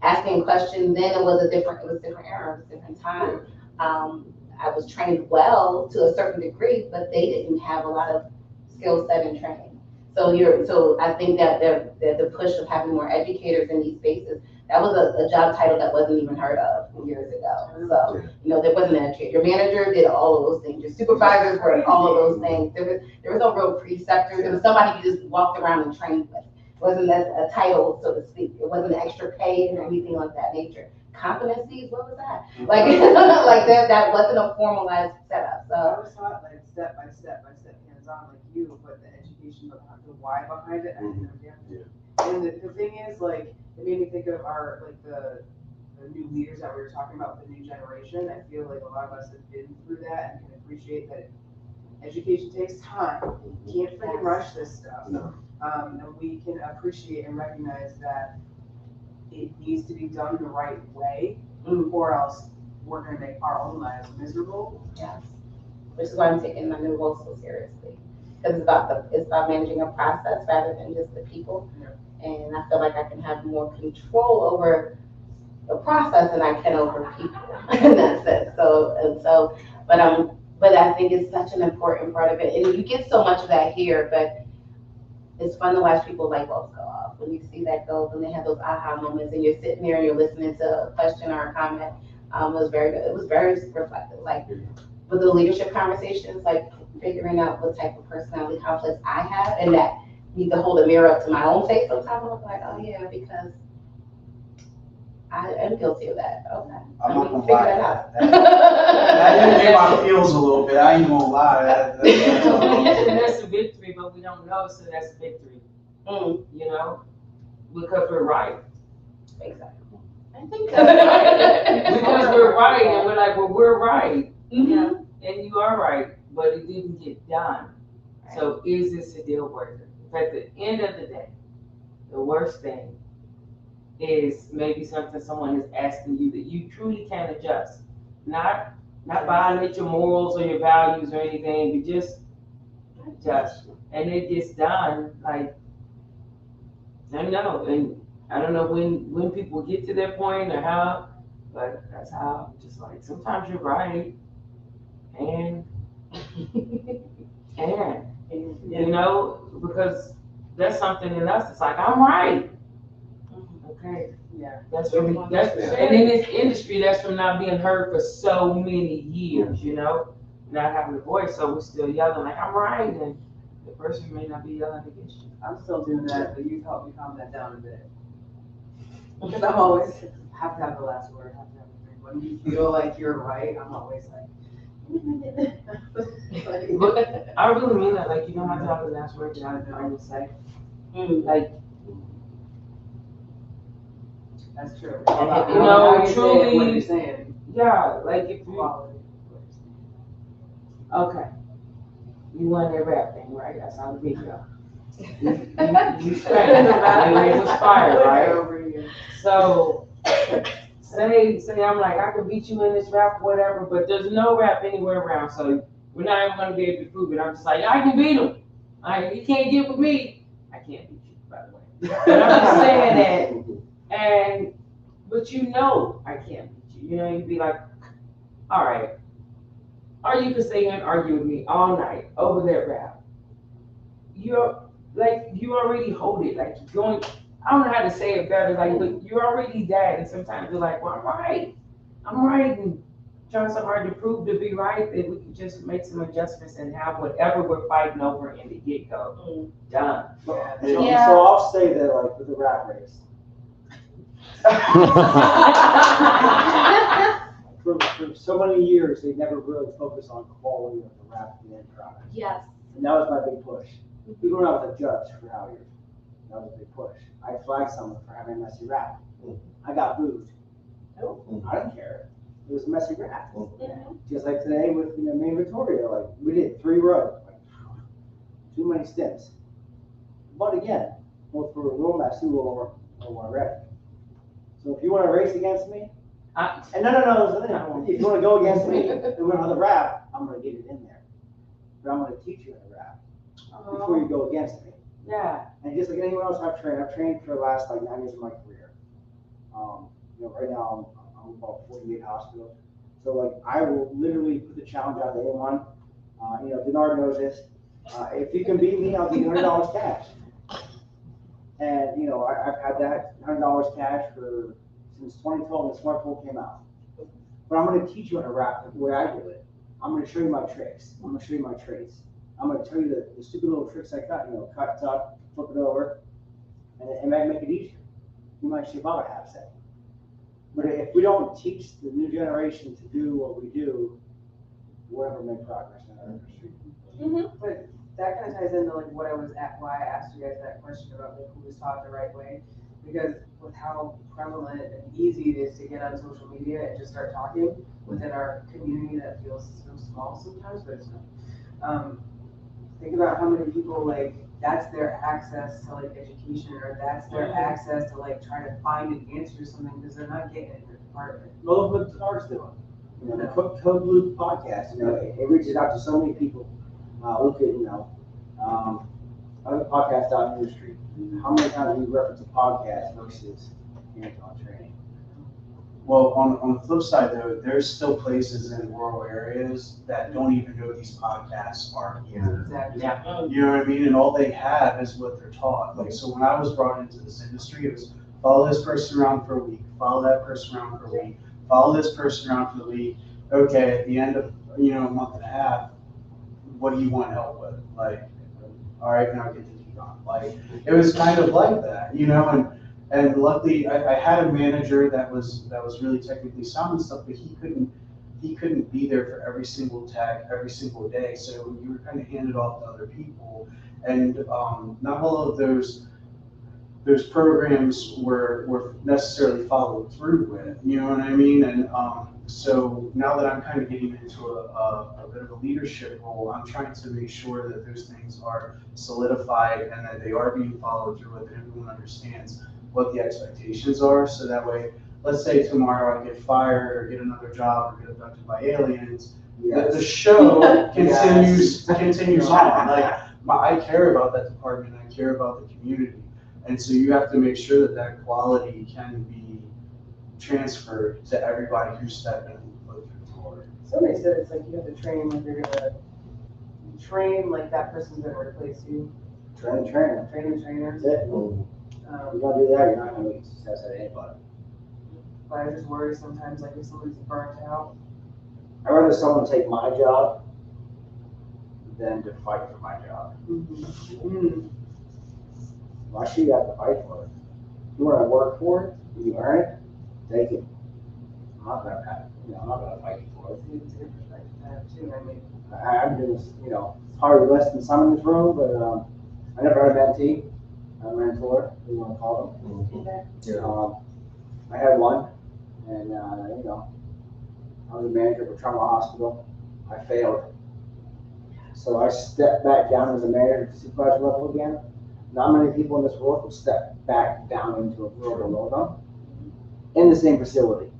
asking questions then. It was different era, it was a different time. I was trained well to a certain degree, but they didn't have a lot of skill set and training. So I think that the push of having more educators in these spaces, that was a job title that wasn't even heard of years ago. So, there wasn't an educator. Your manager did all of those things. Your supervisors were all of those things. There was no real preceptor. There was somebody you just walked around and trained with. It wasn't a title, so to speak. It wasn't extra paid or anything like that nature. Competencies, what was that? Like, like that wasn't a formalized setup. So I was taught like step by step, hands-on like you, but the education, the why behind it, I didn't know. And the thing is, like, it made me think of the new leaders that we were talking about, the new generation. I feel like a lot of us have been through that and can appreciate that education takes time. You can't freaking rush this stuff. No. And we can appreciate and recognize that it needs to be done the right way, or else we're going to make our own lives miserable. Yes, which is why I'm taking my new role so seriously. Because it's about managing a process rather than just the people. Yeah. And I feel like I can have more control over the process than I can over people in that sense. But I think it's such an important part of it. And you get so much of that here, but it's fun to watch people light bulbs go off. When you see that go, when they have those aha moments and you're sitting there and you're listening to a question or a comment, it was very good. It was very reflective. Like with the leadership conversations, like figuring out what type of personality conflicts I have, and that need to hold a mirror up to my own face sometimes. I'm like, oh yeah, because I am guilty of that. Okay. I'm not gonna figure lie. that out. That hit my feels a little bit. I ain't gonna lie. That's a victory, but we don't know, so that's a victory. Because we're right. Exactly. I think Because we're right, and we're like, well, we're right. Mm-hmm. And you are right, but it didn't get done. Right. So is this a deal breaker? At the end of the day, the worst thing is maybe something someone is asking you that you truly can adjust. Not violate your morals or your values or anything, but just adjust. And it gets done, like, I know, and I don't know when people get to that point or how, but that's how I'm just like, sometimes you're right. And because that's something in us, it's like, I'm right. Okay. Yeah. And in this industry, that's from not being heard for so many years, not having a voice, so we're still yelling like I'm right, and the person may not be yelling against you. I'm still doing that, but you've helped me calm that down a bit. Because I'm always, have to have the last word, have to have the thing. When you feel like you're right, I'm always like. But I really mean that, like, you don't have to have the last word, you have to say. Like, That's true. You know, How you say it, truly- what you're saying. yeah, like if you, Quality. okay. You won that rap thing, right? I saw the video. You sang, and it was fire, right? Over here. So, say I'm like, I can beat you in this rap, whatever, but there's no rap anywhere around, so we're not even gonna be able to prove it. I'm just like, I can beat him. You can't get with me. I can't beat you, by the way. But I'm just saying that, but you know I can't beat you. You know, you'd be like, all right. Or you could stay here and argue with me all night over that rap. You're like, you already hold it. Like, you're going, I don't know how to say it better, like, but you're already that. And sometimes you're like, well, I'm right. And trying so hard to prove to be right that we can just make some adjustments and have whatever we're fighting over in the get-go done. Yeah. So I'll say that, like, with the rap race. For so many years, they never really focused on quality of the rap and the end product. Yes. And that was my big push. Even when I was a judge for Halyard, that was a big push. I flagged someone for having a messy rap. I got booed. I didn't care. It was a messy rap. Just like today with me and Victoria, like we did 3 rows, like too many stems. But again, well, for a real messy, we'll ready. So if you want to race against me, and no, if you want to go against me and we're on the rap, I'm going to get it in there. But I'm going to teach you how to rap before you go against me. Yeah. And just like anyone else I've trained for the last like 9 years of my career. Right now I'm about 48 hospitals. So like I will literally put the challenge out to anyone. Denard knows this. If you can beat me, I'll give you $100 cash. And I've had that $100 cash since 2012 when the smartphone came out. But I'm going to teach you how to rap the way I do it. I'm going to show you my tricks. I'm going to show you my traits. I'm going to tell you the stupid little tricks I got. Cut, tuck, flip it over, and make it easier. You might shave out a half second. But if we don't teach the new generation to do what we do, we'll never make progress in our industry. But that kind of ties into like why I asked you guys that question about like who was taught the right way. Because with how prevalent and easy it is to get on social media and just start talking within our community that feels so small sometimes, but it's not. Think about how many people like that's their access to like education, or that's their access to like trying to find an answer to something because they're not getting it in their department. Well, look what Denard's doing. The Code Blue podcast, it reaches out to so many people. Look at, other podcasts out in the industry. How many times do you reference a podcast versus hands-on training? Well, on the flip side though, there's still places in rural areas that don't even know these podcasts are here. Exactly. Yeah. You know what I mean? And all they have is what they're taught. Like, so when I was brought into this industry, it was follow this person around for a week, follow that person around for a week, follow this person around for a week. Okay, at the end of, a month and a half, what do you want help with? Like, all right, now get the heat on. Like, it was kind of like that, and luckily I had a manager that was really technically sound and stuff, but he couldn't be there for every single tech every single day. So you were kind of handed off to other people, and not all of those programs were necessarily followed through with. You know what I mean? And so now that I'm kind of getting into a bit of a leadership role, I'm trying to make sure that those things are solidified and that they are being followed through with, and everyone understands what the expectations are. So that way, let's say tomorrow I get fired or get another job or get abducted by aliens, that the show continues on. Like, I care about that department, I care about the community. And so you have to make sure that quality can be transferred to everybody who's stepping foot through the door. Somebody said it's like you have to train like you're gonna train like that person's gonna replace you. Train the trainer. Train the trainer. That's it. If you don't do that, you're not going to get success at anybody. But I just worry sometimes like if somebody's burnt out. I'd rather someone take my job than to fight for my job. Mhm. Well, actually, you have to fight for it. If you want to work for it, you earn it, take it. I'm not gonna, I'm not gonna fight for it. It's a good perspective to have too. I mean, I'm just, probably less than some in this room, but, I never had a mentee, a mentor, what you wanna call them. I had one, and, I was a manager of a trauma hospital. I failed. So I stepped back down as a manager to supervisor level again. Not many people in this world will step back down into a role below them in the same facility.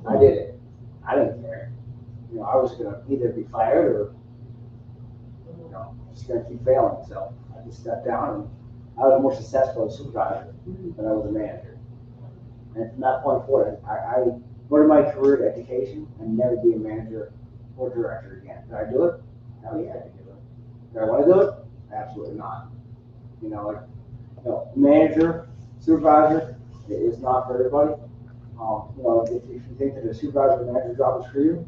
I did it. I didn't care. I was gonna either be fired or, just gonna keep failing. So I just stepped down, and I was more successful as a supervisor than I was a manager. And from that point forward, I went my career to education and never be a manager or director again. Did I do it? Hell yeah, I did do it. Did I want to do it? Absolutely not. Manager, supervisor, it is not for everybody. If you think that a supervisor or manager job is for you,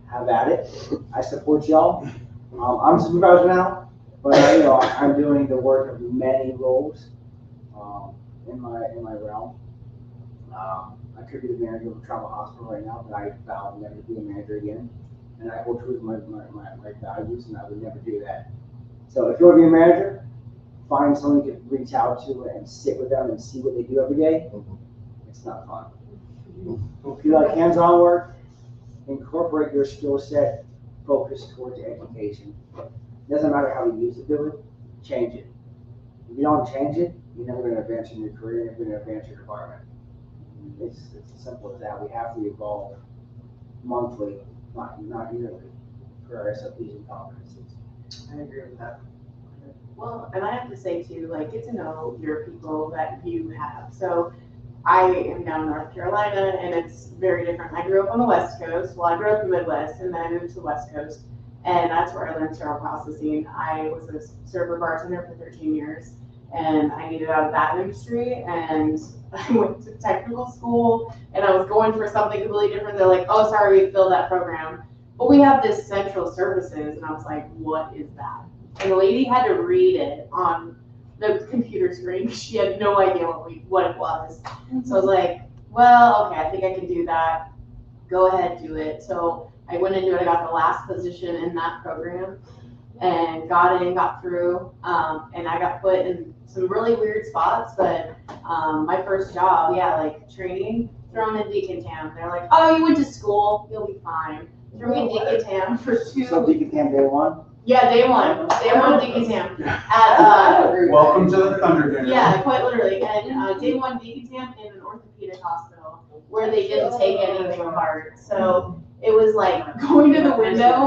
have at it. I support y'all. I'm a supervisor now, but I'm doing the work of many roles in my realm. I could be the manager of a trauma hospital right now, but I vow never to be a manager again. And I hold true to my values, and I would never do that. So if you want to be a manager, find someone you can reach out to and sit with them and see what they do every day. It's not fun. If you like hands-on work, incorporate your skill set, focus towards education. It doesn't matter how you used to do it, change it. If you don't change it, you're never going to advance in your career, you're never going to advance your department. It's as simple as that. We have to evolve monthly, not yearly, for our SOPs and conferences. I agree with that. Well, and I have to say too, get to know your people that you have. So I am down in North Carolina, and it's very different. I grew up on the West Coast. Well, I grew up in the Midwest, and then I moved to the West Coast, and that's where I learned sterile processing. I was a server bartender for 13 years, and I needed out of that industry, and I went to technical school, and I was going for something completely different. They're like, oh, sorry, we filled that program. But we have this central services, and I was like, what is that? And the lady had to read it on the computer screen. She had no idea what it was. So I was like, well, okay, I think I can do that. Go ahead, do it. So I went into it. I got the last position in that program and got in, got through. And I got put in some really weird spots, but my first job, training, thrown in Deacon Tam. They're like, oh, you went to school, you'll be fine. Threw me in Deacon Tam for 2. So Deacon Tam day one? Yeah, day one Deacon Tam. Welcome to the Thunder Game. Yeah, quite literally. And day one Deacon Tam in an orthopedic hospital where they didn't take anything apart. So it was like going to the window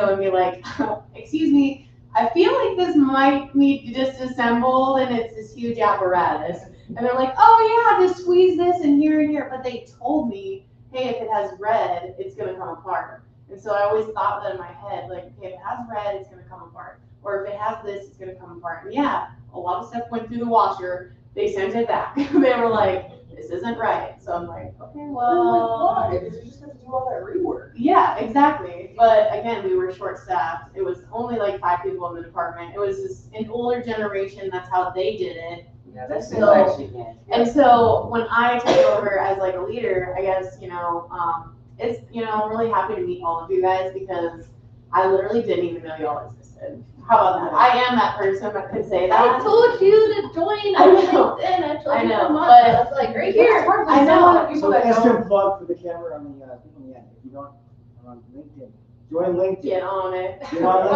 and be like, excuse me, I feel like this might need to disassemble, and it's this huge apparatus. And they're like, oh yeah, just squeeze this and here. But they told me, hey, if it has red, it's gonna come apart. And so I always thought that in my head, like, okay, if it has red, it's gonna come apart. Or if it has this, it's gonna come apart. And yeah, a lot of stuff went through the washer. They sent it back. They were like, this isn't right. So I'm like, okay, well. Because you just have to do all that rework. Yeah, exactly. But again, we were short-staffed. It was only like 5 people in the department. It was just an older generation. That's how they did it. Yeah, that's so, and so when I took over as like a leader, I guess, it's, I'm really happy to meet all of you guys because I literally didn't even know y'all existed. How about that? I am that person that could say that. I told you to join LinkedIn. I told you know, so much. but I was like, right here. I know. So instant plug for the camera on the end. If you don't, on LinkedIn, join LinkedIn. Get on it. Get on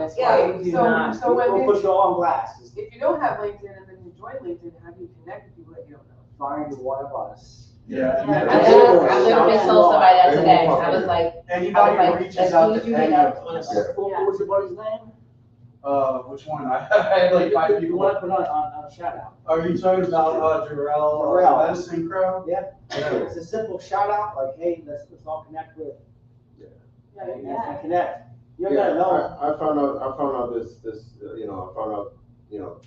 LinkedIn. Yeah, so when we'll put you all on blast. If you don't have LinkedIn and then you join LinkedIn, how do you connect with people that you don't know? Find one of us. Yeah. I literally told somebody that today. I was like, Anybody reaches out to any of us. What was your buddy's name? Which one? I had like 5 You people. want to put on a shout out. Are you talking about Jarrell Madison Crow? Yeah. It's a simple shout out, like, hey, let's all connect with. Yeah. Connect. You don't gotta know. I found out this,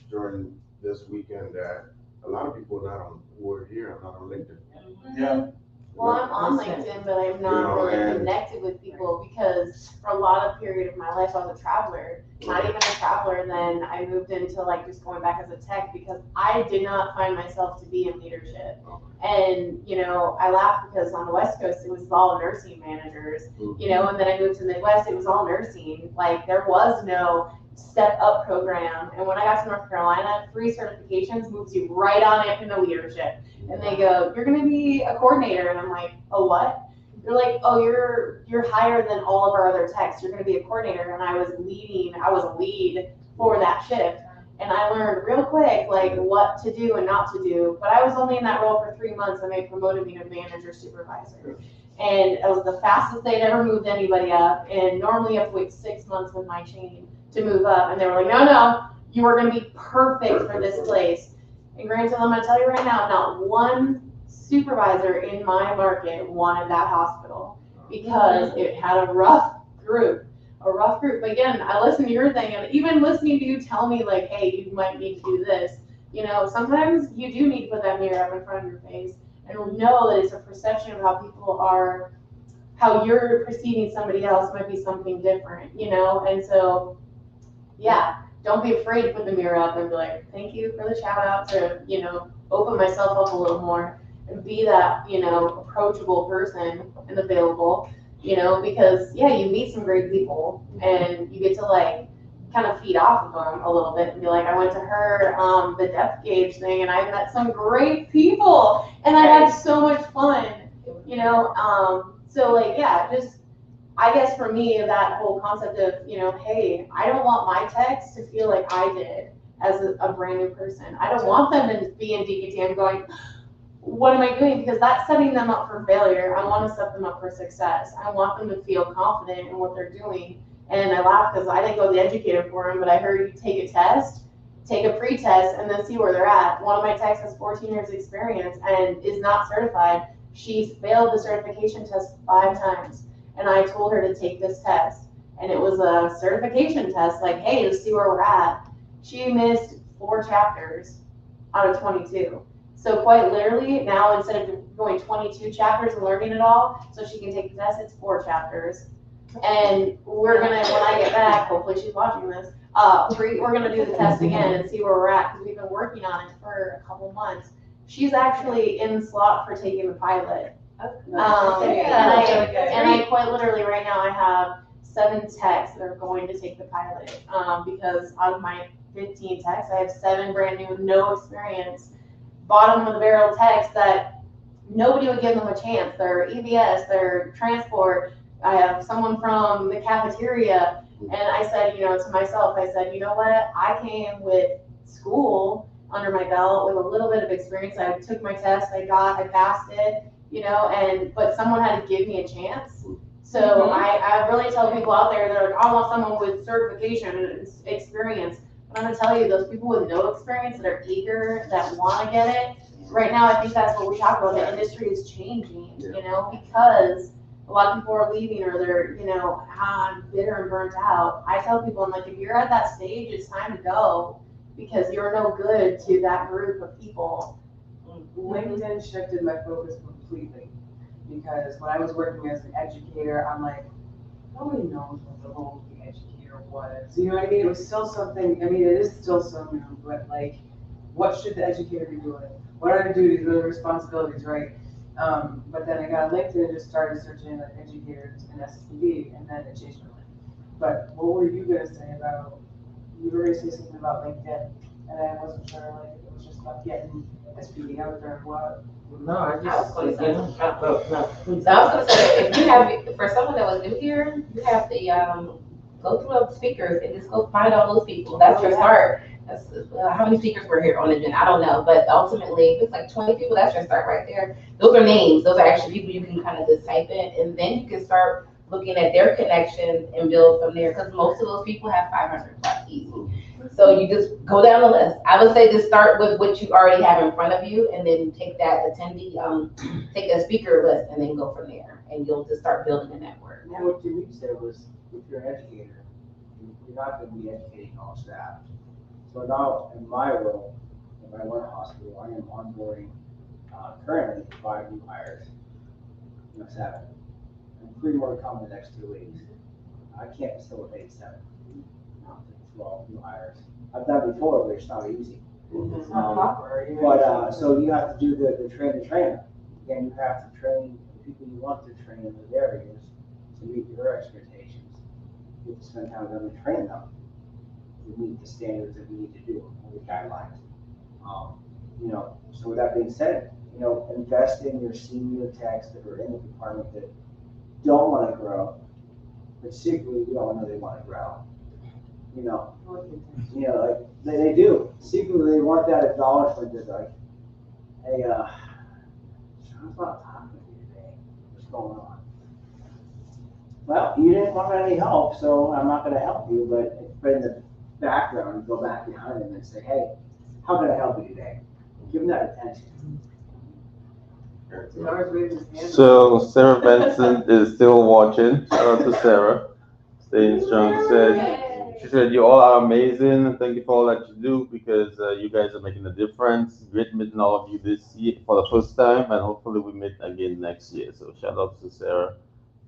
during this weekend that a lot of people who are here are not on LinkedIn. Yeah. Well, I'm on LinkedIn, but I'm not really connected with people because for a lot of period of my life, I was a traveler, not even a traveler. And then I moved into like just going back as a tech because I did not find myself to be in leadership. And, you know, I laugh because on the West Coast, it was all nursing managers, you know, and then I moved to the Midwest, it was all nursing. Like there was no step up program. And when I got to North Carolina, 3 certifications moves you right on up into leadership. And they go, you're going to be a coordinator. And I'm like, oh, what? They're like, oh, you're higher than all of our other techs. You're going to be a coordinator. And I was a lead for that shift. And I learned real quick, like what to do and not to do. But I was only in that role for 3 months and they promoted me to manager supervisor. And it was the fastest they'd ever moved anybody up. And normally I wait 6 months with my chain to move up. And they were like, no, you are going to be perfect for this place. And granted, I'm going to tell you right now, not one supervisor in my market wanted that hospital because it had a rough group. But again, I listen to your thing, and even listening to you tell me like, hey, you might need to do this. You know, sometimes you do need to put that mirror up in front of your face and know that it's a perception of how people are, how you're perceiving somebody else might be something different, you know? And so, yeah, don't be afraid to put the mirror up and be like, thank you for the shout out to, you know, open myself up a little more and be that, you know, approachable person and available. You know, because yeah, you meet some great people and you get to like kind of feed off of them a little bit and be like, I went to her, the depth gauge thing and I met some great people and I had so much fun, you know? So like, yeah, just, I guess for me, that whole concept of, you know, hey, I don't want my techs to feel like I did as a brand new person. I don't want them to be in DKTM going, what am I doing? Because that's setting them up for failure. I want to set them up for success. I want them to feel confident in what they're doing. And I laugh because I didn't go to the educator for them, but I heard you take a test, take a pre-test, and then see where they're at. One of my techs has 14 years experience and is not certified. She's failed the certification test 5 times. And I told her to take this test. And it was a certification test, like, hey, to see where we're at. She missed 4 chapters out of 22. So quite literally, now instead of going 22 chapters and learning it all, so she can take the test, it's 4 chapters. And we're gonna, when I get back, hopefully she's watching this, we're gonna do the test again and see where we're at, because we've been working on it for a couple months. She's actually in slot for taking the pilot. And I quite literally right now I have 7 techs that are going to take the pilot, because out of my 15 techs, I have 7 brand new, no experience, bottom of the barrel techs that nobody would give them a chance. They're EBS, they're transport. I have someone from the cafeteria, and I said, you know, to myself, I said, you know what? I came with school under my belt with a little bit of experience. I took my test, I passed it, you know, but someone had to give me a chance. So I really tell people out there that are like, I want someone with certification and experience. But I'm gonna tell you, those people with no experience that are eager, that want to get it, right now I think that's what we talk about. The industry is changing, you know, because a lot of people are leaving or they're, you know, bitter and burnt out. I tell people, I'm like, if you're at that stage, it's time to go, because you're no good to that group of people. LinkedIn shifted my focus completely, because when I was working as an educator, I'm like, nobody knows what the role of the educator was. You know what I mean? It was still something, I mean, it is still so new, but like, what should the educator be doing? What are the duties, what are the responsibilities, right? But then I got on LinkedIn and just started searching like educators and SPD, and then it changed my life. But what were you gonna say about, you were gonna say something about LinkedIn, and I wasn't sure, like, it was just about getting SPD out there, what? No, I was going to say, if you have, for someone that was new here, you have to go through the speakers and just go find all those people. That's your start. That's how many speakers were here on the agenda? I don't know, but ultimately, if it's like 20 people, that's your start right there. Those are names. Those are actually people you can kind of just type in, and then you can start looking at their connections and build from there. Because most of those people have 500 plus easy. So you just go down the list. I would say just start with what you already have in front of you, and then take that attendee, take a speaker list, and then go from there. And you'll just start building a network. Now, what you said was, if you're an educator, you're not going to be educating all staff. So now, in my role, if I run a hospital, I am onboarding currently 5 new hires, 7, and 3 more to come in the next 2 weeks. I can't facilitate 7 12 new hires. I've done before, but it's not easy. It's not proper. But, so you have to do the train the trainer. Again, you have to train the people you want to train in those areas to meet your expectations. You have to spend time with them and train them to meet the standards that we need to do, or the guidelines. So with that being said, invest in your senior techs that are in the department that don't want to grow, but secretly we all know they want to grow. Like they do. Secretly they want that acknowledgement that like, hey, Sean's not talking to you today. What's going on? Well, you didn't want any help, so I'm not going to help you. But in the background, go back behind him and say, hey, how can I help you today? Give him that attention. So Sarah Benson is still watching. Shout out to Sarah. Staying strong. She said, you all are amazing. Thank you for all that you do because you guys are making a difference. Great meeting all of you this year for the first time, and hopefully we meet again next year. So shout out to Sarah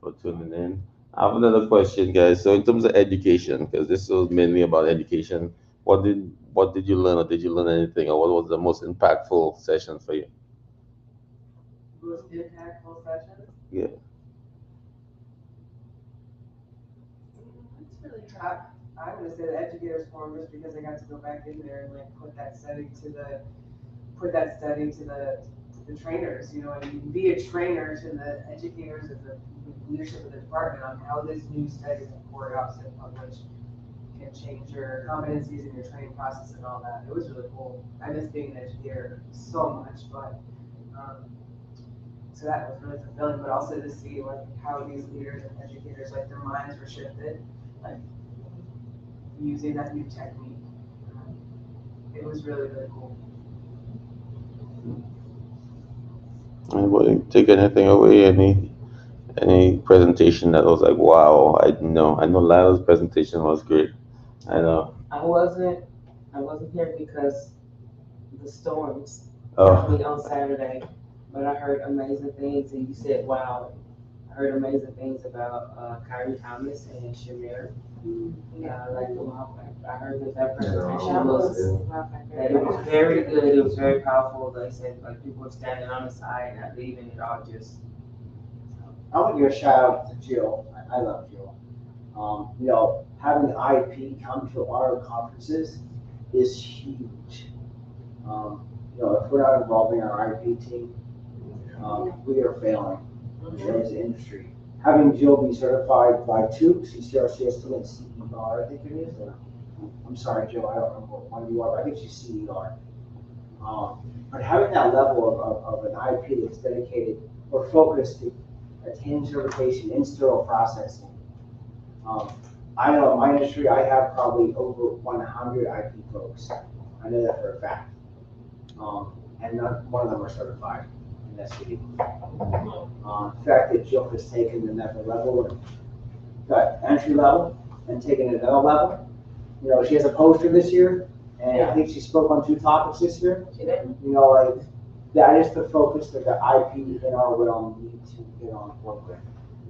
for tuning in. I have another question, guys. So in terms of education, because this was mainly about education, what did you learn, or did you learn anything, or what was the most impactful session for you? Most impactful session? Yeah. It's really hard. I'm gonna say the educators forum just because I got to go back in there and like put that study to the trainers, and be a trainer to the educators and the leadership of the department on how this new study is poured out to the public can change your competencies in your training process and all that. It was really cool. I miss being an educator so much, but so that was really fulfilling, but also to see like how these leaders and educators, like their minds were shifted, like using that new technique. It was really, really cool. Anybody take anything away? Any presentation that was like, wow? I know Lila's presentation was great. I know. I wasn't here because the storms Oh. hit me on Saturday, but I heard amazing things, and you said, wow. I heard amazing things about Kyrie Thomas and Shamir. I heard that presentation was very good. It was very powerful. They said like people were standing on the side, not leaving it all. Just I want to give a shout out to Jill. I love Jill. Having IP come to our conferences is huge. If we're not involving our IP team, we are failing as an industry. Having Jill be certified by TUC, CCRCS and CER, I think it is. I'm sorry, Jill, I don't remember what one you are, but I think she's CER. But having that level of an IP that's dedicated or focused to attain certification in sterile processing. I know in my industry, I have probably over 100 IP folks. I know that for a fact. And not one of them are certified in SCD. The fact that Jill has taken another level and got entry level and taken another level. She has a poster this year, and I think she spoke on 2 topics this year. she did. That is the focus that the IP in our realm need to get on board with.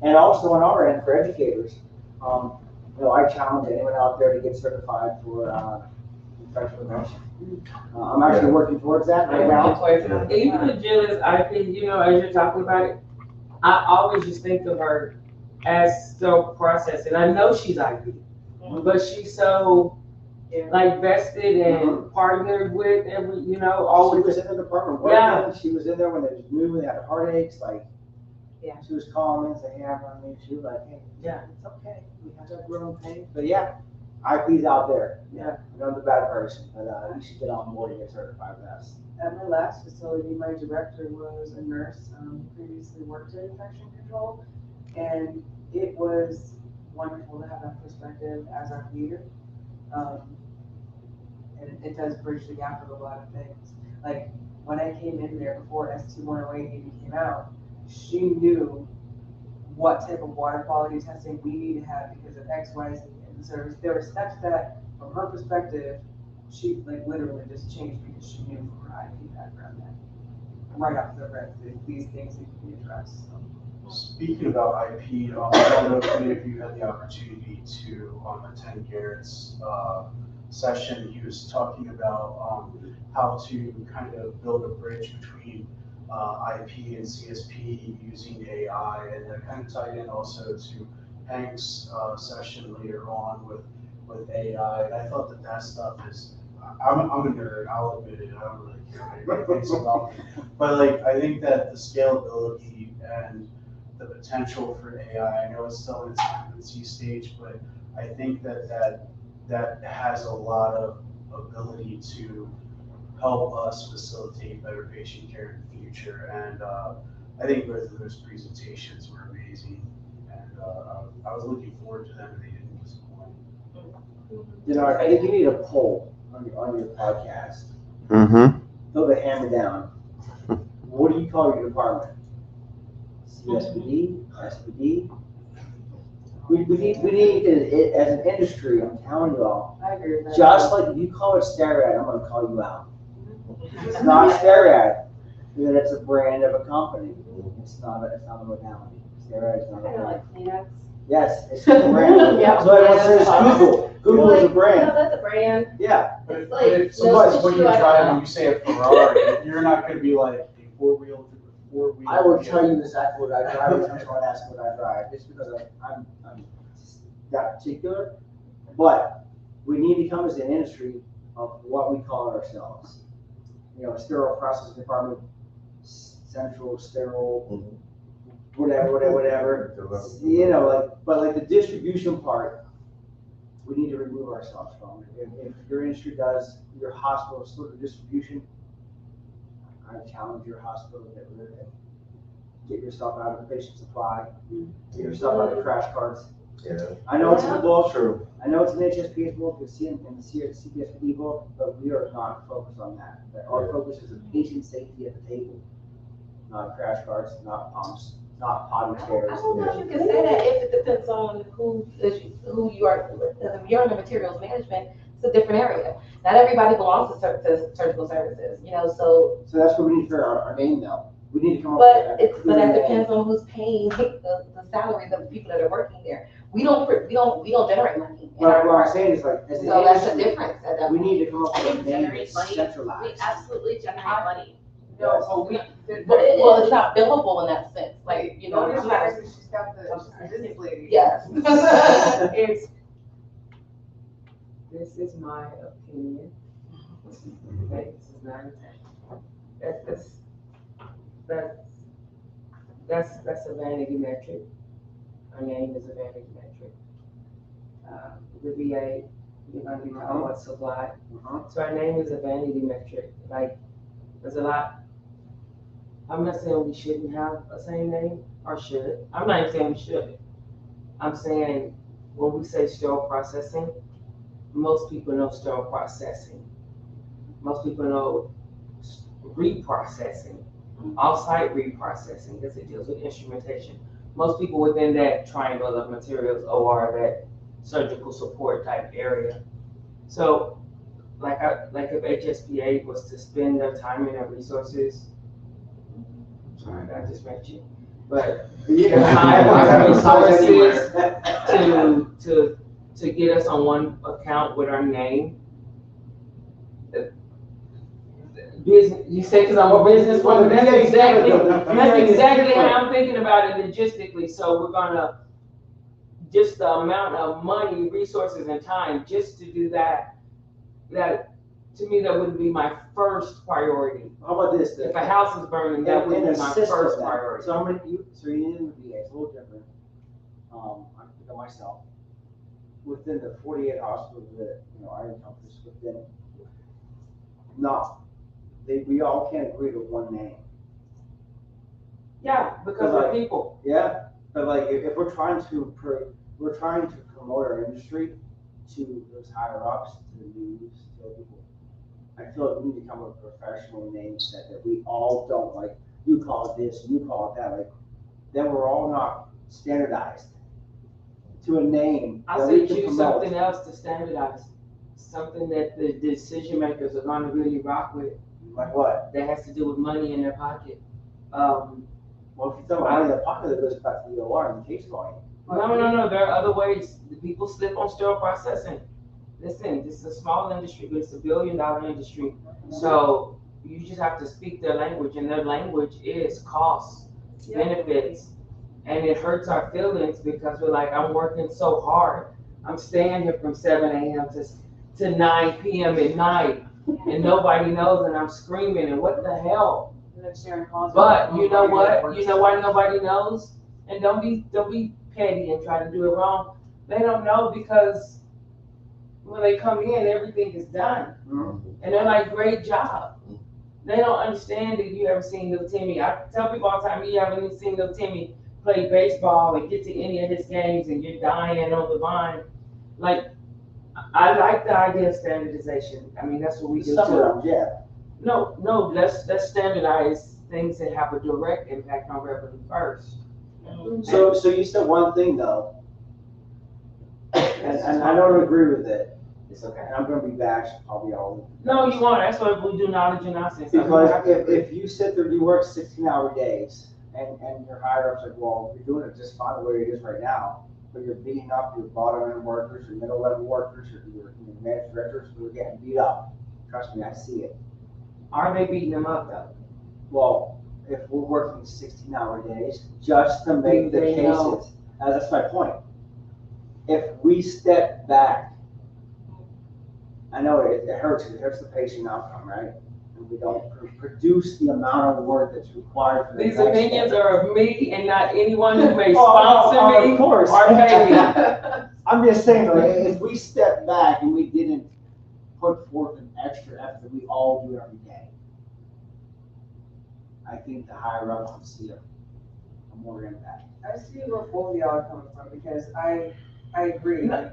And also on our end for educators, I challenge anyone out there to get certified for infection prevention. I'm actually working towards that right now. Even with Jill's IP, as you're talking about it, I always just think of her as still processing. I know she's IP, but she's so like vested and partnered with every, always. She was in the department working. She was in there when they was new, they had heartaches, she was calling and saying, she was like, hey, it's okay. We have that growing pain. But IP's out there. I'm the bad person, but you should get on board and get certified with us. At my last facility, my director was a nurse, previously worked in infection control, and it was wonderful to have that perspective as our leader. And it does bridge the gap with a lot of things. Like when I came in there before ST108 even came out, she knew what type of water quality testing we need to have because of X, Y, Z. And so there were steps that, from her perspective, she literally just changed because she knew from her IP background that right off the bat, these things need to be addressed. So Speaking about IP, I don't know if any of you had the opportunity to attend Garrett's session. He was talking about how to kind of build a bridge between IP and CSP using AI, and that kind of tied in also to Hank's session later on with AI. And I thought that stuff is, I'm a nerd, I'll admit it, I don't really care what anybody thinks about me. But like, I think that the scalability and the potential for AI, I know it's still in its infancy stage, but I think that has a lot of ability to help us facilitate better patient care in the future. And I think both of those presentations were amazing, and I was looking forward to them, and they didn't disappoint. You know, I think you need a poll on your podcast. Mm-hmm. Throw the hammer down. What do you call your department? CSPD, SPD? We need as an industry, I'm telling you all, I agree with that. just like if you call it steroid, I'm gonna call you out. It's not steroid, then it's a brand of a company. It's not a modality. Steroid is not a Kind of brand. like Kleenex. Yes, it's a brand. Yeah. So everyone says Google. Google is a No, brand. that's a brand. Yeah. But It's like, sometimes no when you tissue, I drive, don't when know. you say a Ferrari, you're not gonna be like a four-wheel. I will tell you exactly what I drive every time someone asks me what I drive, just because I'm that particular. But we need to come as an industry of what we call ourselves. You know, sterile processing department, central sterile, whatever. You know, but like the distribution part, we need to remove ourselves from. If your industry does, your hospital sort of distribution, I challenge your hospital to get rid of it. Get yourself out of the patient supply, get yourself out of the crash carts. Yeah. I know it's in the book, True. I know it's an HSP's book, it's in the CPSPD book, but we are not focused on that. Our focus is on patient safety at the table, not crash carts, not pumps, not potty I chairs. don't know if you can say that if it depends on who you are. You're in the materials management, it's a different area. Not everybody belongs to surgical services, you know, so. So that's what we need to figure out our name now. We need to come up But with but that depends on who's paying the salaries of the people that are working there. We don't generate money. in our What I'm saying is like, as an So that's the industry, difference at that we point. need to come up with a name Generate that's money. We centralized. absolutely generate money. No, but we. Well, it's not billable in that sense, like, you know. No, it's not- she's got the business lady. Yes. It's, this is my opinion. Okay, this is not intentional. That's a vanity metric. Our name is a vanity metric. The VA, you're gonna be talking about supply. So our name is a vanity metric. Like, there's a lot. I'm not saying we shouldn't have a same name, or should. I'm not even saying we should. I'm saying when we say sterile processing, most people know sterile processing. Most people know reprocessing, off-site reprocessing, because it deals with instrumentation. Most people within that triangle of materials, OR, that surgical support type area. So, like if HSPA was to spend their time and their resources, sorry, I just met you, but Yeah. I resources to get us on one account with our name. Business, you say because I'm a businesswoman, that's exactly how I'm thinking about it logistically. So we're gonna, just the amount of money, resources, and time just to do that, to me, that wouldn't be my first priority. How about this? If a house is burning, that would be my first priority. So I'm gonna, so you're in the VA, it's a little different. I'm thinking of myself. Within the 48 hospitals that, I encompass within, we all can't agree to one name. Yeah, because we're people. Yeah, but like, if we're trying to promote our industry to those higher ups, to the news, to people, I feel like we need to come up with a professional name set that we all don't like. You call it this, you call it that. Like, then we're all not standardized to a name. I that say we can choose promote. something else to standardize, something that the decision makers are gonna really rock with. Like what? That has to do with money in their pocket. Well, if you talk about money in the pocket, it goes back to the OR and the case volume. No, there are other ways. The people slip on sterile processing. Listen, this is a small industry, but it's $1 billion industry. So you just have to speak their language, and their language is costs, benefits. And it hurts our feelings because we're like, I'm working so hard. I'm staying here from 7 a.m. to 9 p.m. at night, and nobody knows, and I'm screaming, and what the hell? And then Sharon calls. But you know what? You know why nobody knows? And don't be petty and try to do it wrong. They don't know because when they come in, everything is done. And they're like, great job. They don't understand that you haven't seen Little Timmy. I tell people all the time, you haven't even seen Little Timmy play baseball and get to any of his games and you're dying on the vine. Like, I like the idea of standardization. I mean, that's what we do too. Yeah. No, let's standardize things that have a direct impact on revenue first. So you said one thing though, and I don't agree with it. It's okay. And I'm gonna be bashed probably all. No, you won't. That's why we do knowledge and nonsense. Because if you sit there, you work 16-hour days, and your higher ups like, well, you're doing it just fine the way it is right now, but you're beating up your bottom end workers, your middle level workers, your managing directors who are getting beat up. Trust me, I see it. Are they beating them up though? Well, if we're working 16-hour days just to make the They cases, know. that's my point. If we step back, I know it hurts the patient outcome, right? And we don't produce the amount of work that's required for the These next opinions step. are of me and not anyone who may Oh, sponsor me of course. or pay me. I'm just saying, like, if we step back and we didn't put forth an extra effort that we all do every day, I think the higher ups would see a more impact. I see where both of y'all are coming from because I agree. No.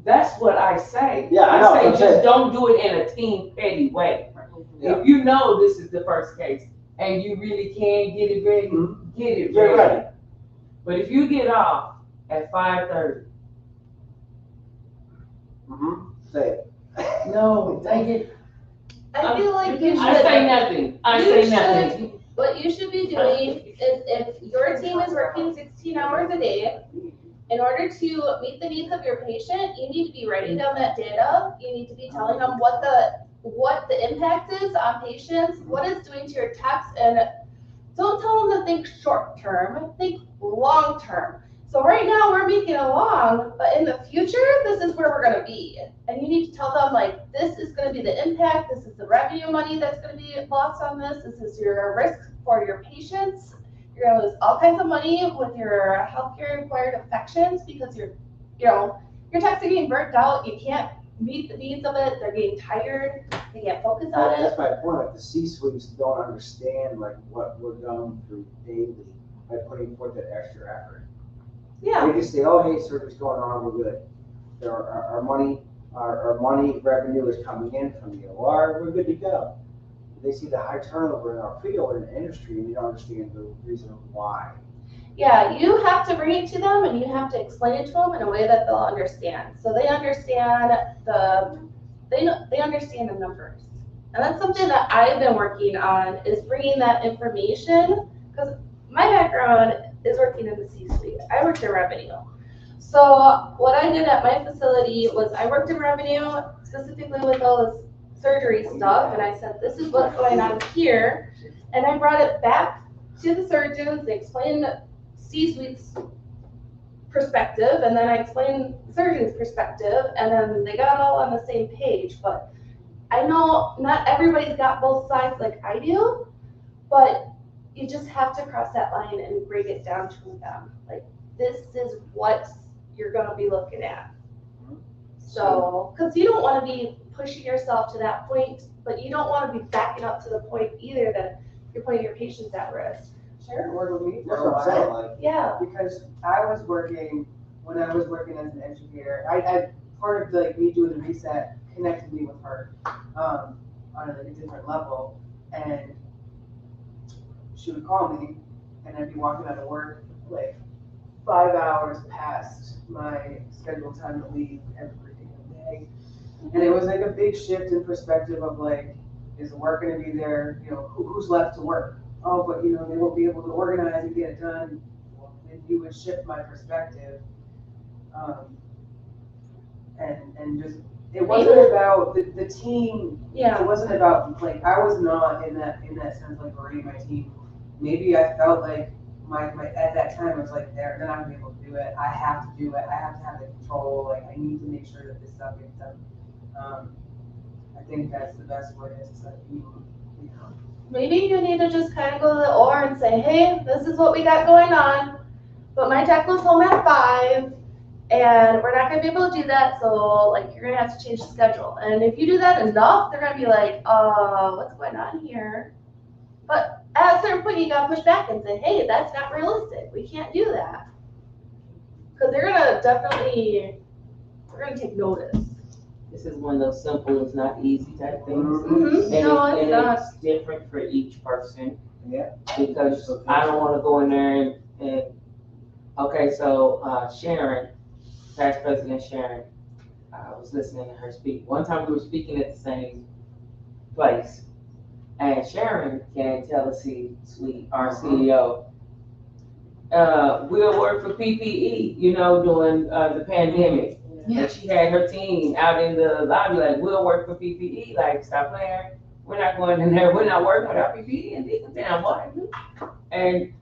That's what I say. Yeah, I know, say I'm just saying. don't do it in a team petty way. Yeah. If you know this is the first case and you really can get it ready, get it Get ready. ready. But if you get off at 5:30, Say it. no, take it. I feel like you should. I say nothing. I You say should- nothing. What you should be doing is if your team is working 16 hours a day, in order to meet the needs of your patient, you need to be writing down that data. You need to be telling them what the impact is on patients, what it's doing to your techs, and don't tell them to think short term, think long term. So right now we're making it along, but in the future, this is where we're gonna be. And you need to tell them like, this is gonna be the impact, this is the revenue money that's gonna be lost on this is your risk for your patients. You're gonna lose all kinds of money with your healthcare acquired infections because your techs are getting burnt out, you can't meet the needs of it, they're getting tired, they can't focus on it. That's my point, like the C-suites don't understand like what we're going through daily by putting forth that extra effort. Yeah. They just say, oh, hey, surgery's going on, we're good. Our money revenue is coming in from the OR, we're good to go. They see the high turnover in our field and industry, and they don't understand the reason why. Yeah, you have to bring it to them and you have to explain it to them in a way that they'll understand. So they understand they understand the numbers. And that's something that I've been working on is bringing that information because my background is working in the C-suite. I worked in revenue. So what I did at my facility was I worked in revenue specifically with all this surgery stuff and I said, this is what's going on here. And I brought it back to the surgeons, they explained C-suite's perspective, and then I explained the surgeon's perspective, and then they got all on the same page. But I know not everybody's got both sides like I do, but you just have to cross that line and break it down to them. Like, this is what you're gonna be looking at. So, because you don't want to be pushing yourself to that point, but you don't want to be backing up to the point either that you're putting your patients at risk. Sharon worked with me for That's a what I'm saying, while. like, Yeah. Because when I was working as an educator, I part of like me doing the reset connected me with her on like a different level, and she would call me, and I'd be walking out of work like 5 hours past my scheduled time to leave every single day, and it was like a big shift in perspective of like, is the work going to be there? You know, who's left to work? oh, but you know, they won't be able to organize and get it done, well, then you would shift my perspective. And just, it wasn't about the team. Yeah. It wasn't about, like, I was not in that sense, like, berating my team. Maybe I felt like my at that time, I was like, they're not gonna be able to do it. I have to do it. I have to have the control. Like, I need to make sure that this stuff gets done. I think that's the best way is to, you know. Maybe you need to just kind of go to the OR and say, hey, this is what we got going on, but my tech goes home at 5, and we're not gonna be able to do that, so like you're gonna have to change the schedule. And if you do that enough, they're gonna be like, what's going on here? But at a certain point, you gotta push back and say, hey, that's not realistic. We can't do that. Because they're gonna take notice. This is one of those simple, it's not easy type things. Mm-hmm. And it's different for each person. Yeah. Because I don't wanna go in there and okay, so Sharon, past President Sharon, I was listening to her speak. One time we were speaking at the same place. And Sharon can tell us, our CEO, we'll work for PPE, you know, during the pandemic. Yeah. And she had her team out in the lobby, like, we'll work for PPE, like, stop playing. We're not going in there, we're not working without PPE and this and that, what?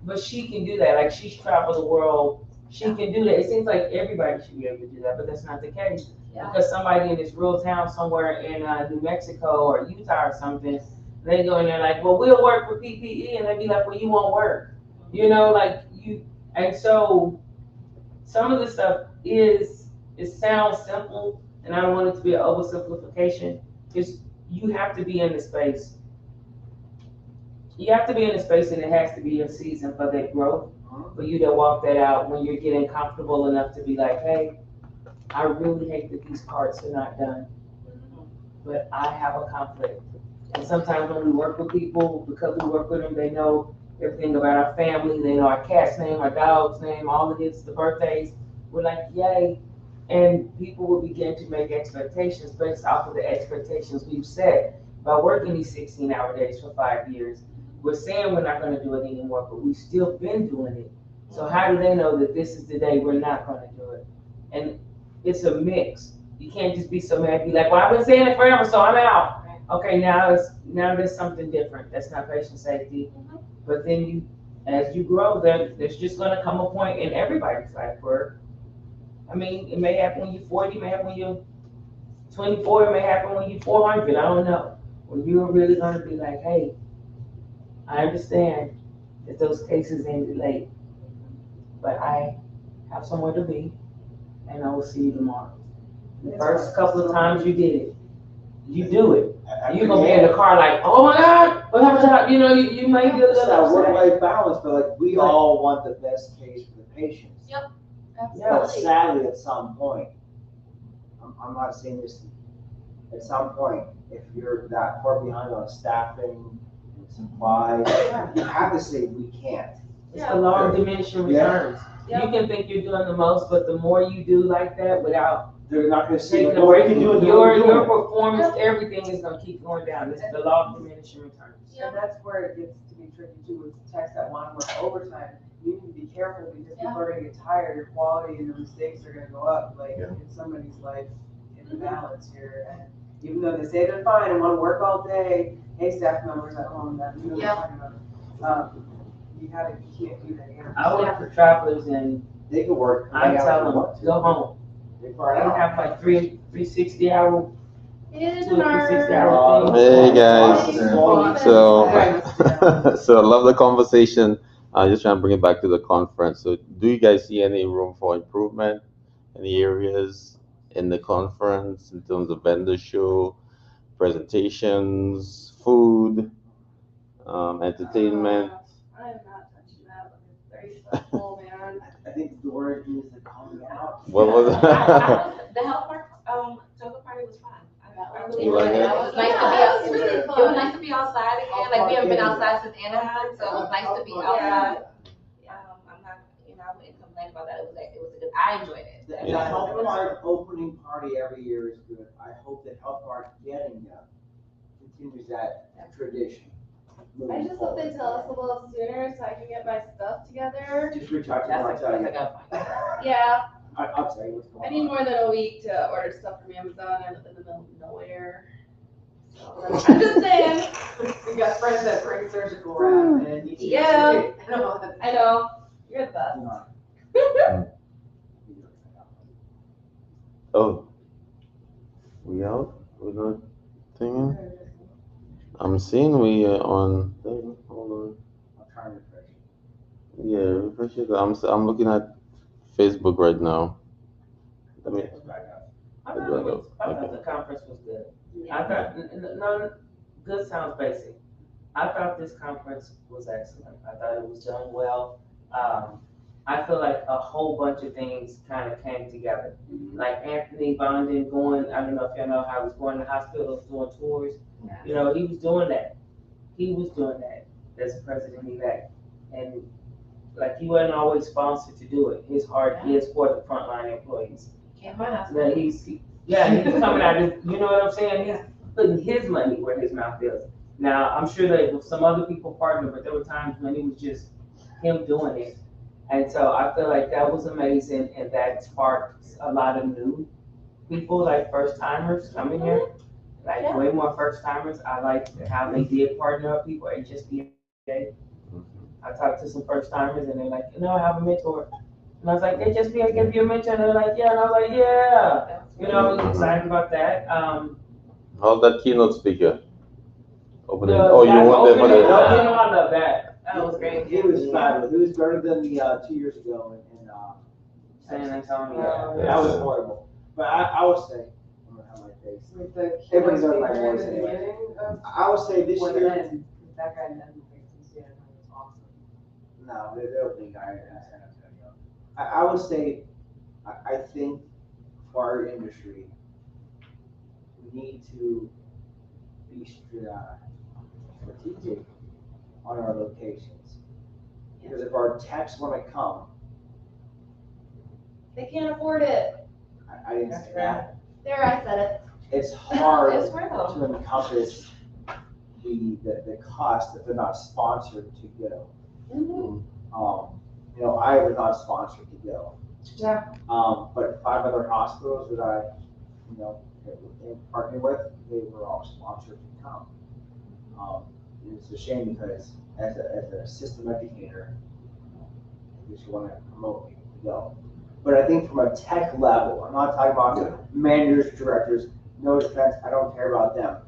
But she can do that, like, she's traveled the world, she can do that. It seems like everybody should be able to do that, but that's not the case. Yeah. Because somebody in this rural town somewhere in New Mexico or Utah or something, they go in there like, well, we'll work for PPE, and they be like, well, you won't work. You know, like and so some of the stuff it sounds simple, and I don't want it to be an oversimplification. You have to be in the space. You have to be in the space, and it has to be a season for that growth, for you to walk that out when you're getting comfortable enough to be like, hey, I really hate that these parts are not done, but I have a conflict. And sometimes when we work with people, because we work with them, they know everything about our family, they know our cat's name, our dog's name, all of this, the birthdays. We're like, yay. And people will begin to make expectations based off of the expectations we've set. By working these 16-hour days for 5 years, we're saying we're not gonna do it anymore, but we've still been doing it. So how do they know that this is the day we're not gonna do it? And it's a mix. You can't just be so mad, be like, well, I've been saying it forever, so I'm out. Okay, now there's something different. That's not patient safety. Mm-hmm. But then as you grow, there's just gonna come a point in everybody's life where, I mean, it may happen when you're 40, it may happen when you're 24, it may happen when you're 400, I don't know. When you're really gonna be like, hey, I understand that those cases ended late, but I have somewhere to be, and I will see you tomorrow. The first couple of times you did it, you do it. You're gonna be in the car like, oh my God, what happened? You know, you may be a It's little that upset. work-life balance, but like, we all want the best case for the patients. Yep. But Absolutely. sadly, at some point, I'm not saying this, at some point, if you're that far behind on staffing and supplies, you have to say, we can't. It's the law of diminishing returns. Yeah. You can think you're doing the most, but the more you do like that without They're not gonna say, taking no, I can do it. your performance, everything is gonna keep going down. It's the law of diminishing returns. And that's where it gets to be tricky too, with techs that want to work overtime. You need to be careful because people are gonna get tired, your quality and the mistakes are gonna go up, like in somebody's life in the balance here. And even though they say they're fine and wanna work all day, hey, staff members at home, that, you know what I'm talking about. You can't do that. You I work for travelers and They can work. I how tell they them, want to. go home. They I burn don't out. have like 360 hour, It is 2 or our- 360 hour things. Hey guys, so I love the conversation. I'm just trying to bring it back to the conference. So do you guys see any room for improvement? Any areas in the conference in terms of vendor show, presentations, food, entertainment? I am not touching that, but it's very stressful, man. I think the word is the coming out. What was it? The health park, toga party was fun. I really You like enjoyed it? It was nice to be out. It was nice to be outside again. Like we haven't been outside since Anaheim, so it was nice to be outside. I'm not, I wouldn't complain about that. It was a good. I enjoyed it. The health park opening party every year is good. I hope that health park getting continues that tradition. I just hope they tell us a little sooner so I can get my stuff together. Just reach out to That's me, I'll like, tell that's you. like a Yeah, I'll tell you what's going on. I need more than a week to order stuff from Amazon. I live in the middle of nowhere. So, I'm just saying. We got friends that bring surgical wrap and you. Yeah. No, I know. You're the best. Oh, we out? We're not thinking? I'm seeing we are on thing. Hold on. I'm trying to refresh. Yeah, refresh it. I'm looking at Facebook right now. Let me. I thought the conference was good. I thought, good sounds basic. I thought this conference was excellent. I thought it was done well. I feel like a whole bunch of things kind of came together. Like Anthony Bondon going, I don't know if y'all know how he was going to hospitals, doing tours. You know, he was doing that. He was doing that as president-elect. And like he wasn't always sponsored to do it. His heart is for the frontline employees. Can't find us. That he's coming out, you know what I'm saying? He's putting his money where his mouth is. Now, I'm sure that some other people partnered, but there were times when it was just him doing it. And so I feel like that was amazing, and that sparked a lot of new people, like first timers coming here, like way more first timers. I like how they did partner up people and just be. I talked to some first timers, and they're like, "No, I have a mentor." And I was like, "They just be give you a mentor," and they're like, "Yeah," and I was like, "Yeah." You know, I was excited about that. How's that keynote speaker? Opening. The Oh, you guy want them for opening, the. I love that. That was great. It was fabulous. It was better than the 2 years ago in San Antonio. That was horrible. But I would say, I'm gonna have my face. With the Everybody's keynote on my speaker in voice the anyway. beginning of, I would say this or the year. end, that guy never makes me see it, it was awesome. No, the opening guy in San Antonio. I would say, I think for our industry, we need to be strategic on our locations. Because if our techs want to come, They can't afford it. I didn't say that. There, I said it. It's hard It's real. to encompass the cost if they're not sponsored to go. You know, I was not sponsored to go. Yeah. But 5 other hospitals that I, you know, partnered with, they were all sponsored to come. And it's a shame because as a system educator, I just want to promote people to go. But I think from a tech level, I'm not talking about managers, directors, no offense, I don't care about them.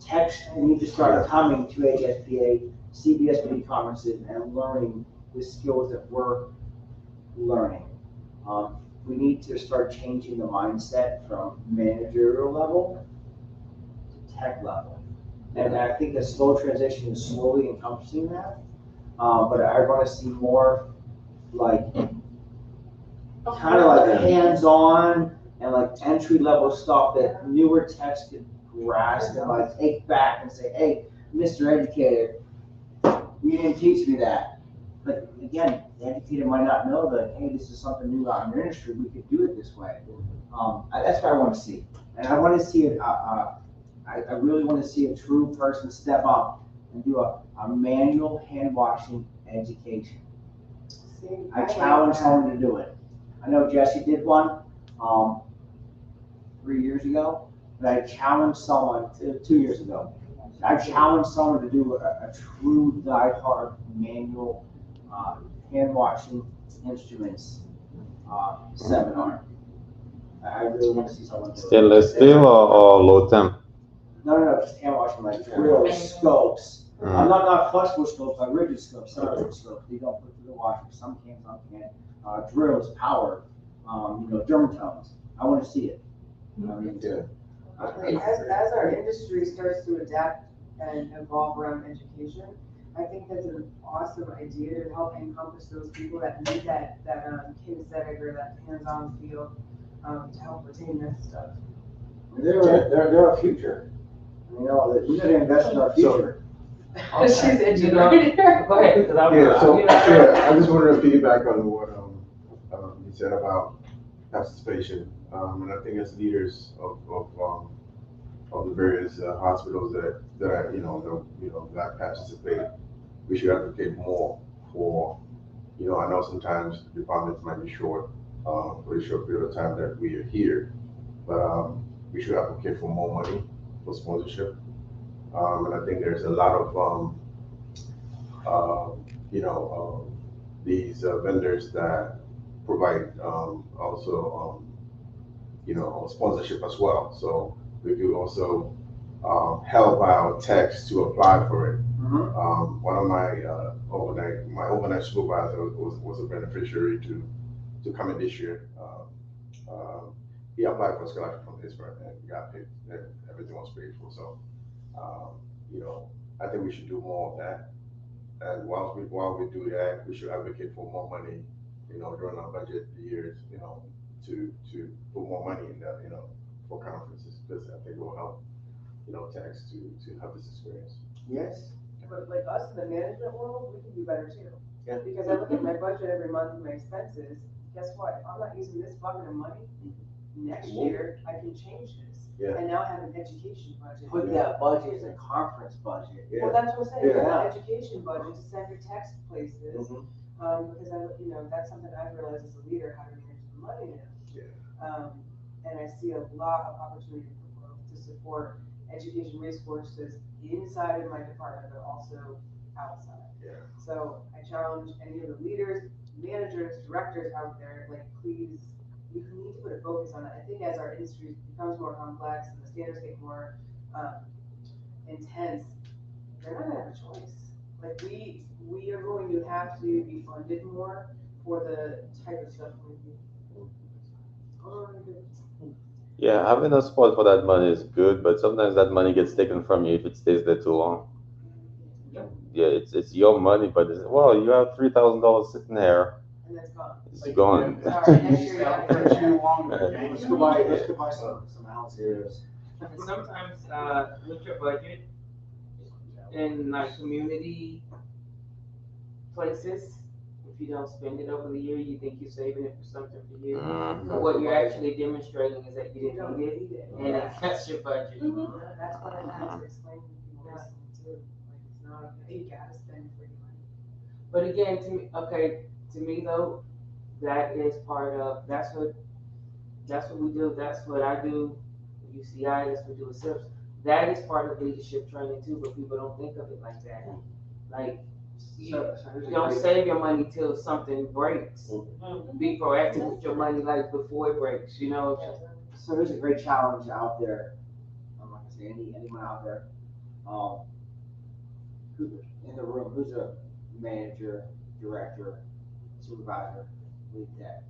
Techs need to start coming to ASPA, CBSB conferences and learning the skills that we're learning. We need to start changing the mindset from managerial level to tech level. And I think a slow transition is slowly encompassing that. But I want to see more like, kind of like hands-on and like entry-level stuff that newer techs could grasp and like take back and say, hey, Mr. Educator, you didn't teach me that. But again, the educator might not know that, hey, this is something new out in your industry, we could do it this way. That's what I want to see. And I want to see it, I really want to see a true person step up and do a manual hand washing education. I challenge someone to do it. I know Jesse did one 3 years ago, but I challenged someone 2 years ago. I challenged someone to do a true die-hard manual hand washing instruments seminar. I really want to see someone do it. Stainless steel or low temp? No, just hand washing like drills, scopes. Not flexible scopes, like rigid scopes, semi-rigid scopes. You don't put through the washer. Some can, some can't. Drills, power, dermatomes. I want to see it. As our industry starts to adapt and evolve around education, I think that's an awesome idea to help encompass those people that need that kinesthetic or that hands-on feel to help retain that stuff. They're our future. You know, we gotta invest in our future. She's educated. Go ahead, because I just wanted to piggyback on what you said about participation. And I think as leaders of of the various hospitals that are, that participate. We should advocate more for, I know sometimes departments might be short for a short period of time that we are here, but we should advocate for more money for sponsorship. And I think there's a lot of, uh, you know, these vendors that provide also, sponsorship as well. So we could also help our techs to apply for it. One of my overnight supervisor was a beneficiary to come in this year. He applied for a scholarship from Pittsburgh and got picked, and everything was paid for. So, I think we should do more of that. And while we do that, we should advocate for more money, during our budget years, to put more money in that, for conferences, because I think it will help, techs to have this experience. Yes. But like us in the management world, we can do better too. Yeah. Because I look at my budget every month and my expenses, guess what? If I'm not using this bucket of money, next year I can change this. Yeah. And now I have an education budget. Put that budget as a conference budget. Well, that's what I'm saying, Yeah. an education budget to send your text places. Because that's something I've realized as a leader, how to manage the money now. Yeah. And I see a lot of opportunity for growth to support education resources inside of my department, but also outside. Yeah. So I challenge any of the leaders, managers, directors out there, like, please, we need to put a focus on it. I think as our industry becomes more complex and the standards get more intense, they're not gonna have a choice. Like, we are going to have to be funded more for the type of stuff we do. Yeah, having a spot for that money is good, but sometimes that money gets taken from you if it stays there too long. Yeah, it's your money, but well, you have $3,000 sitting there. And that's gone. It's gone. Sorry, next year you have to put it in. Let's go buy some houses. And sometimes, with your budget in like community places, if you don't spend it over the year, you think you're saving it for something for you. But what you're actually demonstrating is that you didn't need it, and it cuts your budget. That's what I have to explain to people recently too. Like, it's not, you gotta spend for your money. But again, to me though, that is part of, that's what we do, that's what I do, at UCI, that's what we do with SIPS. That is part of leadership training too, but people don't think of it like that. Like, you don't save your money till something breaks. Be proactive with your money, like before it breaks, So there's a great challenge out there. I'm not gonna say anyone out there. Who in the room, who's a manager, director, supervisor, lead tech?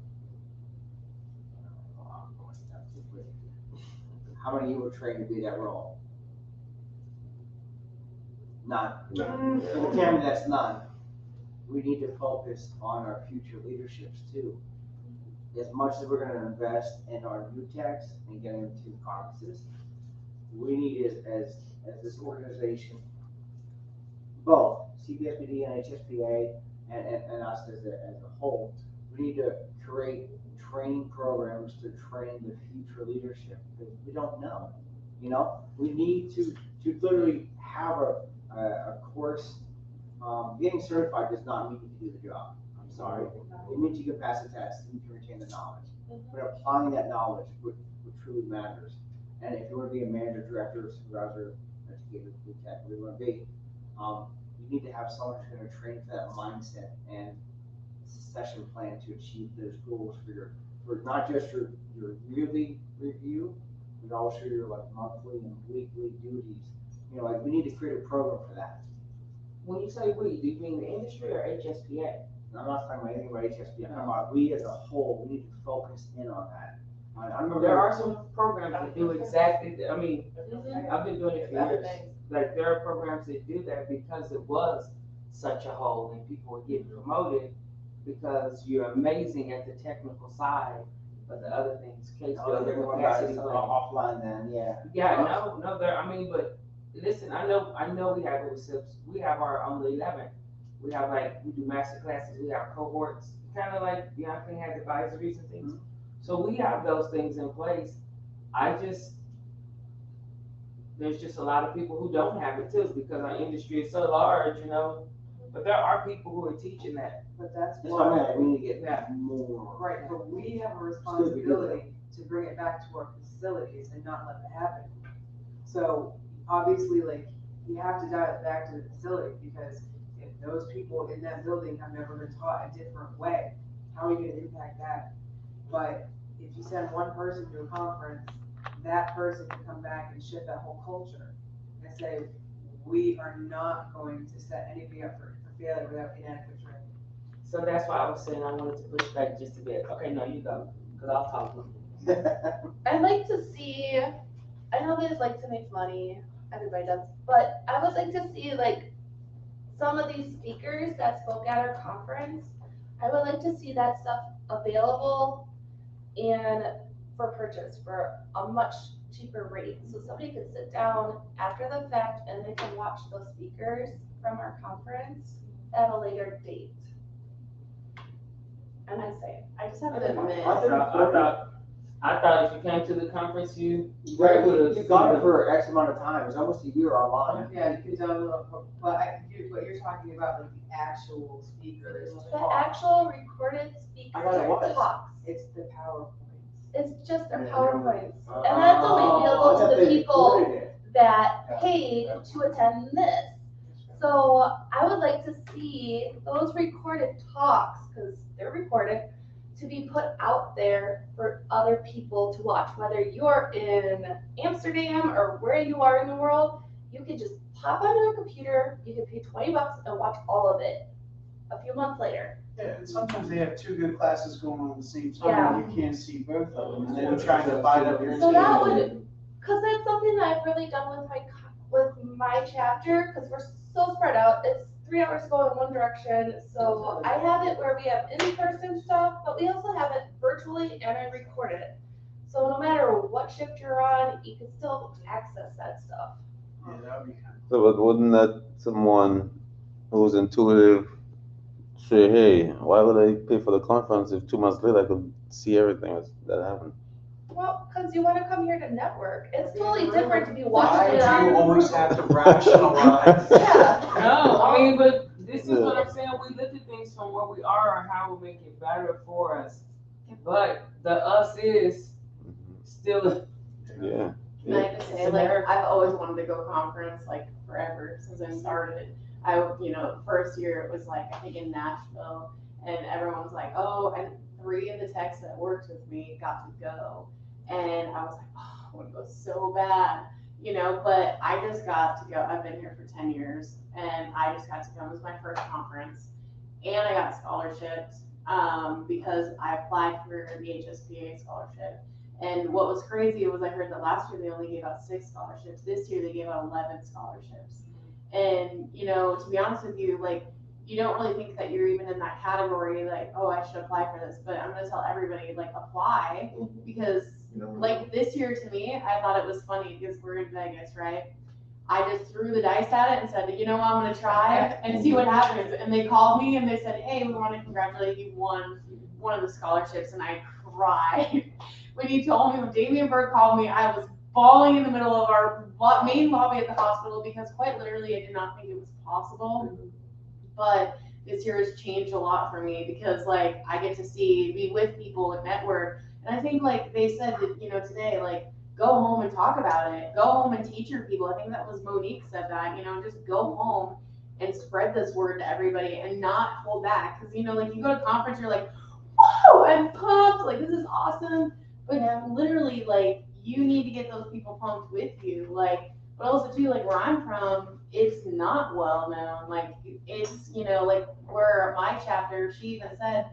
How many of you were trained to be that role? None. None. So tell me that's none. We need to focus on our future leaderships too. As much as we're gonna invest in our new techs and getting them to conferences, we need as this organization, both CPSBD and HSPA and us as a whole, we need to create training programs to train the future leadership, because we don't know, we need to literally have a course. Getting certified does not mean you can do the job. I'm sorry. It means you can pass the test and you can retain the knowledge. But applying that knowledge what truly matters. And if you want to be a manager, director, supervisor, educator, food tech, whatever you want to be, you need to have someone who's going to train for that mindset and succession plan to achieve those goals for not just your yearly review, but also your monthly and weekly duties. We need to create a program for that. When you say we, do you mean the industry or HSPA? I'm not talking about anything about HSP. I'm talking about we as a whole. We need to focus in on that. I remember There are some programs that do exactly, I've been doing it for years. Like, there are programs that do that because it was such a hole and people were getting promoted because you're amazing at the technical side, but the other things, case building, capacity building. Offline then, yeah. Yeah, but listen, I know we have it with SIPs. We have our own 11. We have we do master classes, we have cohorts, kind of like Bianca has advisories and things. So we have those things in place. there's just a lot of people who don't have it too, because our industry is so large, you know. But there are people who are teaching that. But that's That's why why, we need to get that. More. right, but we have a responsibility to bring it back to our facilities and not let that happen. So obviously, like, you have to dial it back to the facility, because if those people in that building have never been taught a different way, how are you gonna impact that? But if you send one person to a conference, that person can come back and shift that whole culture and say, we are not going to set anything up for failure without inadequate training. So that's why I was saying I wanted to push back just a bit. Okay, no, you go, because I'll talk. I'd like to see, I know they like to make money, everybody does, but I would like to see like some of these speakers that spoke at our conference, I would like to see that stuff available and for purchase for a much cheaper rate. So somebody could sit down after the fact and they can watch those speakers from our conference at a later date. And I just have to admit. I thought if you came to the conference, you Right, would you got it for X amount of time, it's almost a year online. Yeah, you could download, but what you're talking about, like the actual speakers. The actual recorded speakers I thought it was. talks. It's the PowerPoints. It's just their Yeah. PowerPoints. And that's only available to the people that paid to attend this. So I would like to see those recorded talks, because they're recorded, to be put out there for other people to watch. Whether you're in Amsterdam or where you are in the world, you could just pop onto a computer, you can pay $20 and watch all of it a few months later. Yeah, and sometimes they have two good classes going on at the same Yeah. time, and you can't see both of them, and they're trying to divide up your So that attention. would, because that's something that I've really done with my chapter, because we're so spread out. It's 3 hours to go in one direction. So I have it where we have in-person stuff, but we also have it virtually and I record it. So no matter what shift you're on, you can still access that stuff. Yeah, that would be kind So, but wouldn't that someone who's intuitive say, hey, why would I pay for the conference if 2 months later I could see everything that happened? Well, because you want to come here to network. It's Yeah, totally really. different to be Why watching it do you on. always have to rationalize? Yeah. No, I mean, but this is what I'm saying. We look at things from what we are and how we make it better for us. But the us is still. Yeah. Can I just say, like, I've always wanted to go conference, like, forever, since I started. First year it was like, I think in Nashville, and everyone was like, oh, and 3 of the techs that worked with me got to go. And I was like, oh, I want to go so bad, but I just got to go. I've been here for 10 years, and I just got to go. It was my first conference, and I got scholarships because I applied for the HSPA scholarship. And what was crazy was I heard that last year they only gave out 6 scholarships. This year they gave out 11 scholarships. And, to be honest with you, like, you don't really think that you're even in that category, like, oh, I should apply for this. But I'm going to tell everybody, like, apply, because, like, this year to me, I thought it was funny because we're in Vegas, right? I just threw the dice at it and said, I'm going to try and see what happens. And they called me and they said, hey, we want to congratulate you, won one of the scholarships. And I cried. When he told me, when Damian Burke called me, I was bawling in the middle of our main lobby at the hospital, because quite literally I did not think it was possible. But this year has changed a lot for me, because like I get to be with people and network. And I think like they said that, today, like, go home and talk about it. Go home and teach your people. I think that was Monique said that, just go home and spread this word to everybody and not hold back. Because, like you go to conference, you're like, whoa, I'm pumped. Like, this is awesome. But literally, like, you need to get those people pumped with you. Like, but also too, like where I'm from, it's not well known. Like, it's, like where my chapter, she even said,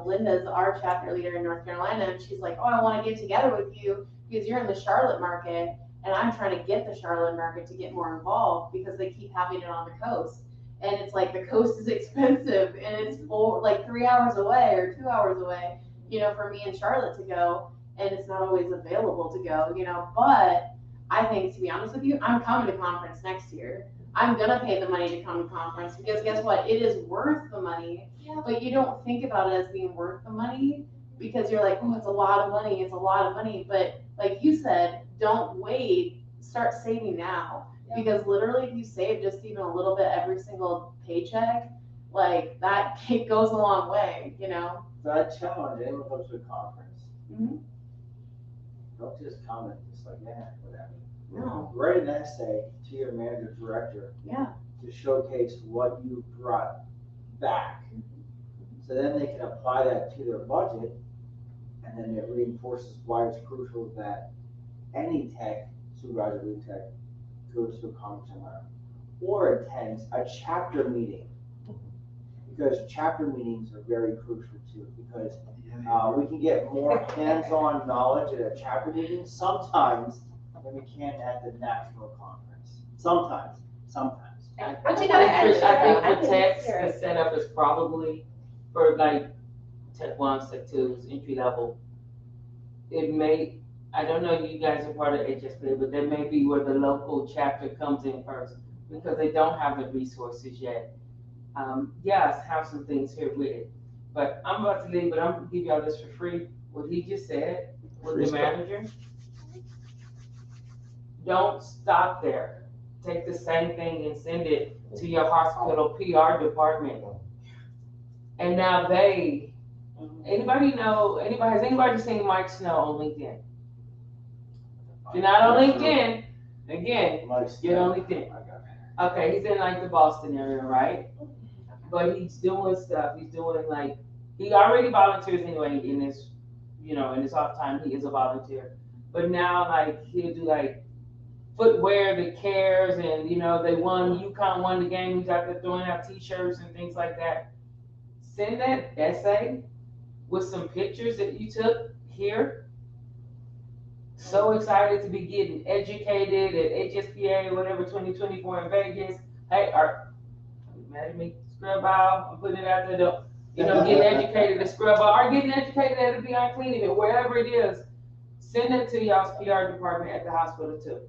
Linda's our chapter leader in North Carolina, and she's like, oh, I want to get together with you because you're in the Charlotte market, and I'm trying to get the Charlotte market to get more involved because they keep having it on the coast. And it's like the coast is expensive, and it's 3 hours away or 2 hours away, for me in Charlotte to go, and it's not always available to go, but I think, to be honest with you, I'm coming to conference next year. I'm gonna pay the money to come to conference, because guess what? It is worth the money, but you don't think about it as being worth the money, because you're like, oh, it's a lot of money, it's a lot of money. But like you said, don't wait start saving now. Because literally if you save just even a little bit every single paycheck, like that it goes a long way, you know? So I challenge anyone who goes to a conference. Mhm. Don't just comment, just like, yeah, whatever. No, Write an essay to your manager, director, yeah. to showcase what you brought back. So then they can apply that to their budget, and then it reinforces why it's crucial that any tech, supervisor, lead tech, goes to a conference somewhere, or attends a chapter meeting. Because chapter meetings are very crucial too, because we can get more hands-on knowledge at a chapter meeting sometimes than we can at the national conference. Sometimes. But you gotta actually, I think the text, the setup is probably for like Tech 1, Tech 2's entry level. It may, I don't know, you guys are part of HSP, but that may be where the local chapter comes in first, because they don't have the resources yet. Yes, have some things here with it, but I'm about to leave, but I'm gonna give y'all this for free. What he just said with Free the stuff. manager. Don't stop there. Take the same thing and send it to your hospital PR department. And now has anybody seen Mike Snow on LinkedIn? If you're not on LinkedIn, again, get on LinkedIn. Okay, he's in like the Boston area, right? But he's doing stuff, he already volunteers anyway in his, in his off time, he is a volunteer. But now like he'll do like footwear that cares, and UConn won the game, he's out there throwing out t-shirts and things like that. Send that essay with some pictures that you took here. So excited to be getting educated at HSPA, whatever, 2024 in Vegas. Hey, are you mad at me? Scrub out, I'm putting it out there. Getting educated at Scrub out, or getting educated at a Beyond Cleaning, or wherever it is. Send it to y'all's PR department at the hospital too.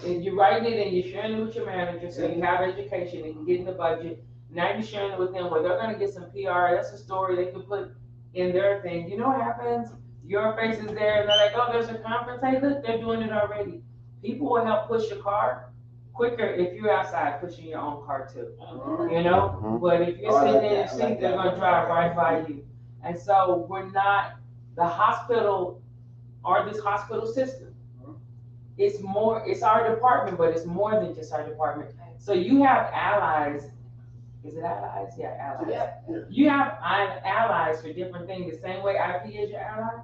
And you're writing it and you're sharing it with your manager, so you have education and you get in the budget. Now you're sharing it with them where they're gonna get some PR. That's a story they can put in their thing. You know what happens? Your face is there and they're like, oh, there's a conference. Hey, look, they're doing it already. People will help push your car quicker if you're outside pushing your own car too. But if you're sitting in your seat, they're gonna drive right by you. And so we're not the hospital or this hospital system. It's our department, but it's more than just our department. So you have allies. Is it allies? Yeah, allies. Yeah. You have allies for different things. The same way IP is your ally.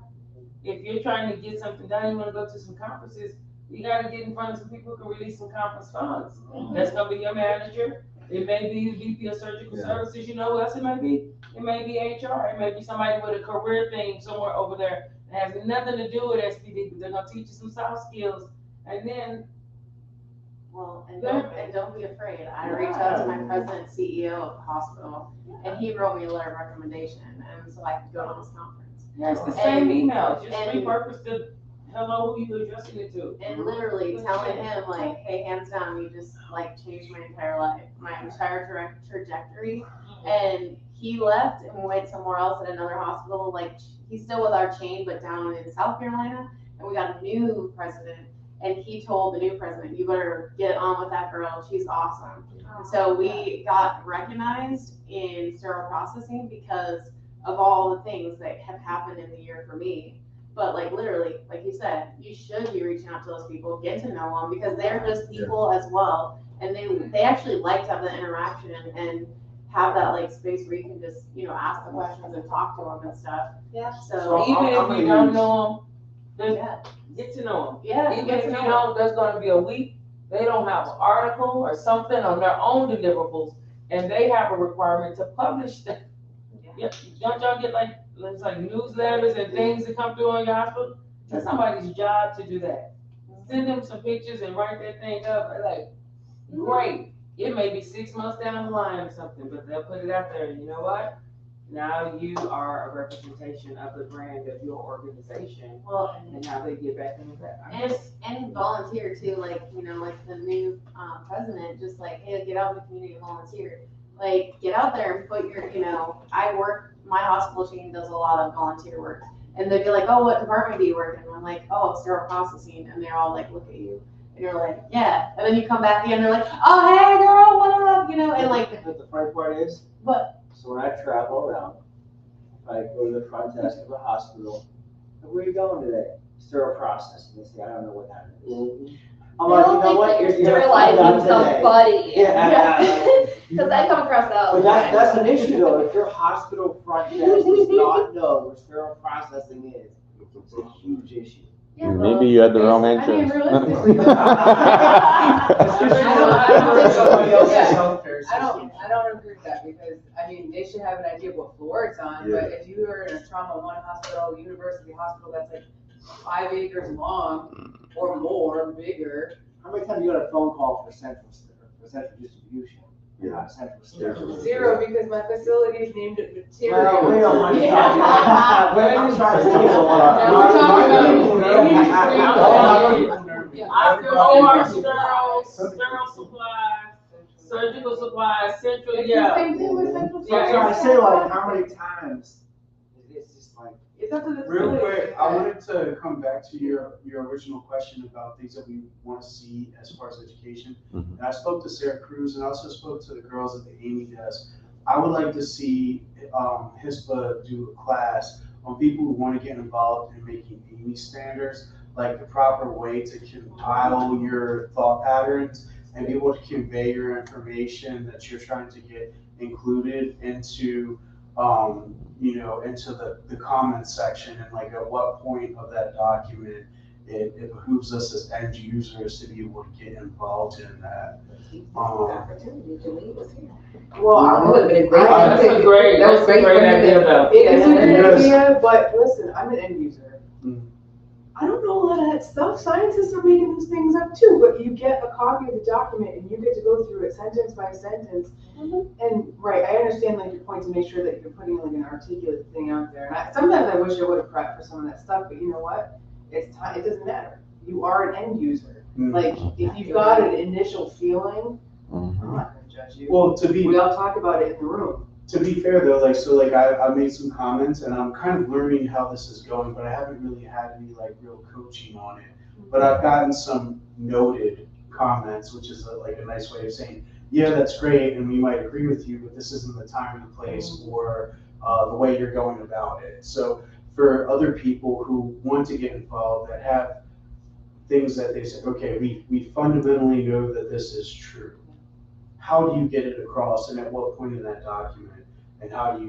If you're trying to get something done, you want to go to some conferences, you got to get in front of some people who can release some conference funds. That's going to be your manager. It may be the VP of Surgical Services. You know who else it may be? It may be HR. It may be somebody with a career thing somewhere over there that has nothing to do with SPD, but they're going to teach you some soft skills. And then, don't be afraid. I reached out to my president, CEO of the hospital, and he wrote me a letter of recommendation, and so I could go to this conference. Yeah, it's the same email, just repurpose the hello who you addressing it to. And literally telling him like, hey, hands down, you just like changed my entire life, my entire trajectory. And he left and went somewhere else at another hospital. Like he's still with our chain, but down in South Carolina. And we got a new president. And he told the new president, you better get on with that girl. She's awesome. And so we got recognized in sterile processing because of all the things that have happened in the year for me. But like literally, like you said, you should be reaching out to those people, get to know them because they're just people as well. And they actually like to have the interaction and have that like space where you can just, ask the questions and talk to them and stuff. Yeah. So even if you don't know them, get to know them. Yeah. Even if you don't, there's going to be a week they don't have an article or something on their own deliverables, and they have a requirement to publish them. Yeah. Don't y'all get like newsletters and things that come through on your hospital? It's somebody's job to do that. Send them some pictures and write that thing up. Like, great. It may be 6 months down the line or something, but they'll put it out there. And you know what? Now you are a representation of the brand of your organization. Well, and now they get back in the back. And volunteer too, like, like the new president, just like, hey, get out in the community and volunteer. Like, get out there and put your, my hospital chain does a lot of volunteer work. And they'd be like, oh, what department do you work in? And I'm like, oh, sterile processing. And they're all like, look at you. And you're like, yeah. And then you come back and they're like, oh, hey, girl, what up? You know, and like. But the funny part is, What? so when I travel around, I go to the front desk of the hospital, and where are you going today? Sterile processing. They say, I don't know what that is. I'm like, you know what? You're You're sterilizing somebody. Yeah. Because I come across that all But the time. that's an issue though, if your hospital front desk does not know what sterile processing is, it's a huge issue. Yeah, Maybe you had the wrong I mean, entrance. realistically. I don't agree with that because, I mean, they should have an idea of what floor it's on, but if you are in a trauma one hospital, university hospital that's like 5 acres long or more, bigger. How many times you got a phone call for central distribution? Yeah. Not central sterile. 0, because my facility is named it Well, we material. don't want to Yeah. talk about. I'm trying to think of Now we're talking about OR, sterile supplies, surgical supplies, central, It's yeah. the same thing with central. So I'm trying to say, like, how many times? It's just like. It's up to the Real facility. quick, I wanted to come back to your original question about things that we want to see as far as education. Mhm. And I spoke to Sarah Cruz and I also spoke to the girls at the Amy desk. I would like to see HISPA do a class on people who want to get involved in making Amy standards, like the proper way to compile your thought patterns and be able to convey your information that you're trying to get included into into the comments section, and like at what point of that document it behooves us as end users to be able to get involved in that. Well, That would've been a great- That's a great idea though. it is a great Yes. idea, but listen, I'm an end user. Mm. I don't know a lot of that stuff. Scientists are making these things up too, but you get a copy of the document and you get to go through it sentence by sentence. And right, I understand like your point to make sure that you're putting like an articulate thing out there. And sometimes I wish I would have prepped for some of that stuff, but you know what? It's time. It doesn't matter. You are an end user. Mm. Like if you've got an initial feeling, I'm not gonna judge you. Well, to be We all talk about it in the room. fair though, I made some comments and I'm kind of learning how this is going, but I haven't really had any like real coaching on it. But I've gotten some noted comments, which is like a nice way of saying, yeah, that's great, and we might agree with you, but this isn't the time and the place or the way you're going about it. So for other people who want to get involved, that have things that they say, okay, we fundamentally know that this is true. How do you get it across, and at what point in that document, and how do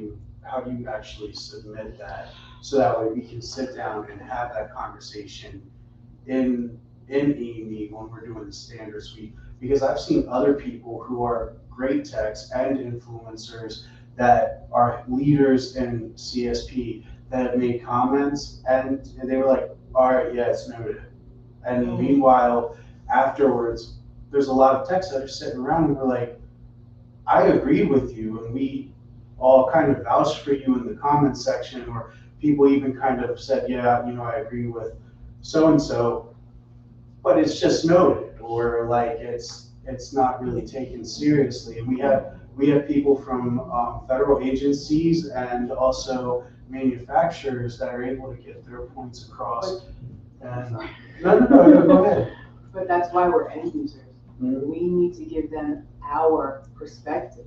you actually submit that, so that way we can sit down and have that conversation in EME when we're doing the standard suite. Because I've seen other people who are great techs and influencers that are leaders in CSP that have made comments and they were like, all right, yeah, it's noted. And meanwhile, afterwards, there's a lot of techs that are sitting around and we're like, I agree with you, and we all kind of vouched for you in the comments section, or people even kind of said, yeah, I agree with so-and-so, but it's just noted, or like it's not really taken seriously. And we have people from federal agencies and also manufacturers that are able to get their points across. And no, go ahead. But that's why we're end users. Mhm. We need to give them our perspective.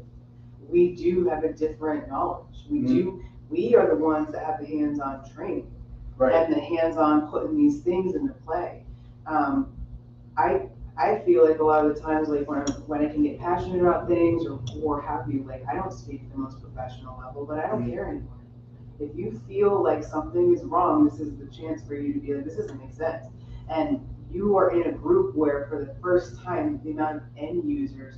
We do have a different knowledge. We are the ones that have the hands-on training and the hands-on putting these things into play. I feel like a lot of the times, like when I can get passionate about things or have you, like I don't speak at the most professional level, but I don't care anymore. If you feel like something is wrong, this is the chance for you to be like, this doesn't make sense. And you are in a group where for the first time, the amount of end users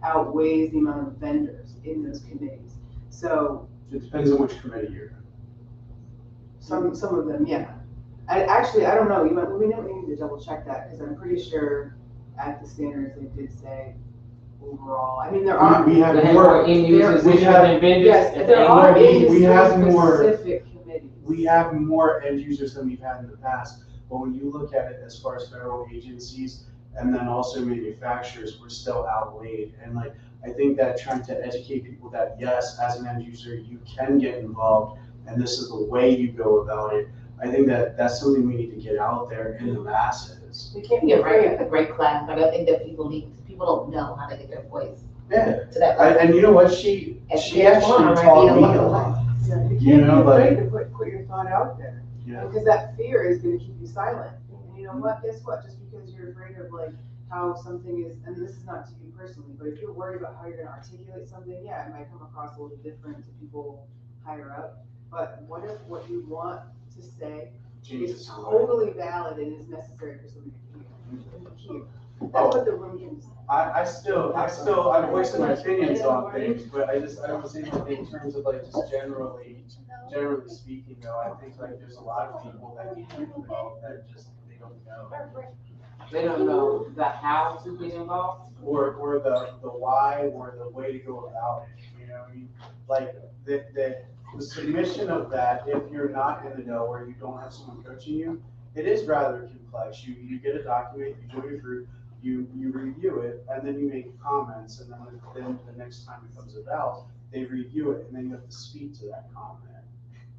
outweighs the amount of vendors in those committees. So It depends on which committee you're in. some of them, yeah. I don't know, we need to double check that, because I'm pretty sure at the standards they did say overall, I mean, there are. We have They have more more end users we have- than vendors. Yes, and there are we have more- industry-specific committees. We have more end users than we've had in the past, but when you look at it as far as federal agencies and then also manufacturers, we're still outweighed. And I think that trying to educate people that yes, as an end user, you can get involved and this is the way you go about it. I think that that's something we need to get out there in the masses. It can be a great class, but I think that people don't know how to get their voice Yeah, to that level. and you know what, she actually taught me a lot. You You know, can't be like- afraid to put your thought out there, Yeah. because that fear is gonna keep you silent. And you know what, guess what, just because you're afraid of like how something is, and this is not to you personally, but if you're worried about how you're gonna articulate something, yeah, it might come across a little different to people higher up. But what if what you want to say is totally valid and is necessary for somebody to hear? That's what the room can say. I'm voicing my opinions on things, but I don't think in terms of like just generally speaking though, I think like there's a lot of people that need to be involved that just, they don't know. They don't know the how to get involved. Or the why, or the way to go about it, you know, I mean, like, the submission of that, if you're not in the know or you don't have someone coaching you, it is rather complex. You get a document, you join a group, you review it, and then you make comments, and then the next time it comes about, they review it, and then you have to speak to that comment.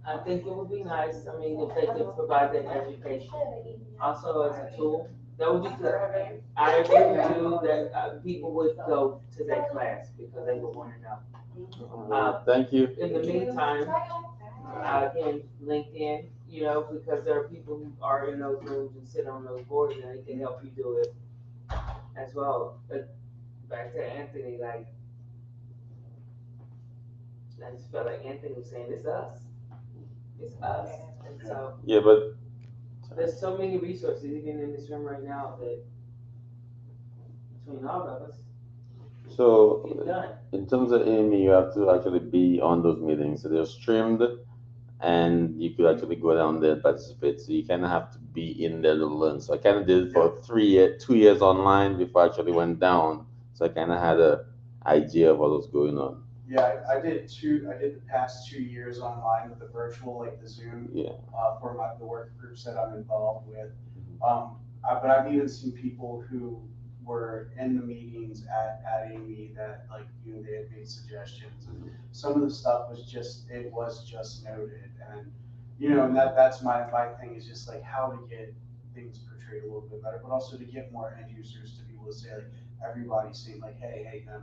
I think it would be nice, I mean, if they could provide that education, also as a tool, that would be good. I agree with you that people would go to that class because they would want to know. Thank you. In the meantime, again, LinkedIn, you know, because there are people who are in those rooms and sit on those boards and they can help you do it as well. But back to Anthony, like, I just felt like Anthony was saying, it's us. It's us. And so Yeah, but there's so many resources, even in this room right now, that between all of us, so get done. in terms of Amy, you have to actually be on those meetings. So they're streamed, and you could actually go down there and participate. So you kind of have to be in there to learn. So I kind of did it for 2 years online before I actually went down. So I kind of had a idea of what was going on. Yeah, I did the past 2 years online with the virtual, like the Zoom, Yeah. For the work groups that I'm involved with. But I've even seen people who were in the meetings at Amy that, like, you know, they had made suggestions, and some of the stuff was just noted, and you know, and that's my thing, is just like how to get things portrayed a little bit better, but also to get more end users to be able to say, like, everybody's saying like, hey, no,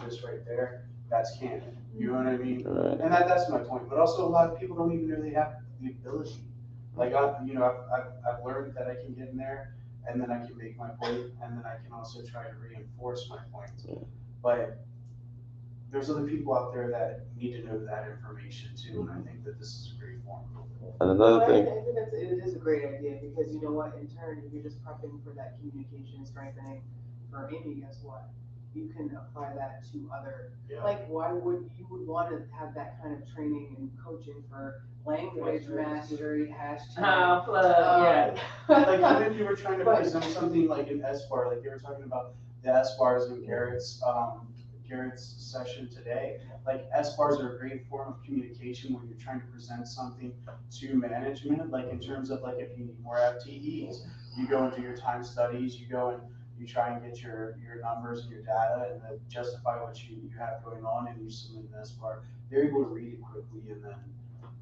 this right there, that's canon. You know what I mean? Right. And that's my point. But also, a lot of people don't even know they have the ability. Like, I've learned that I can get in there, and then I can make my point, and then I can also try to reinforce my points. Yeah. But there's other people out there that need to know that information too, and I think that this is a great form. And another Well, thing, I think it is a great idea, because you know what, in turn, if you're just prepping for that communication strengthening for Amy, guess what? You can apply that to other, Yeah. like, why would you would want to have that kind of training and coaching for language mastery, hashtag. Yeah. Like, even if you were trying to present something like an SBAR, like they were talking about the SBARs in Garrett's session today. Like, SBARs are a great form of communication when you're trying to present something to management, like in terms of, like, if you need more FTEs, you go and do your time studies, you go and you try and get your numbers and your data and then justify what you have going on, and you submit an SBAR. They're able to read it quickly and then,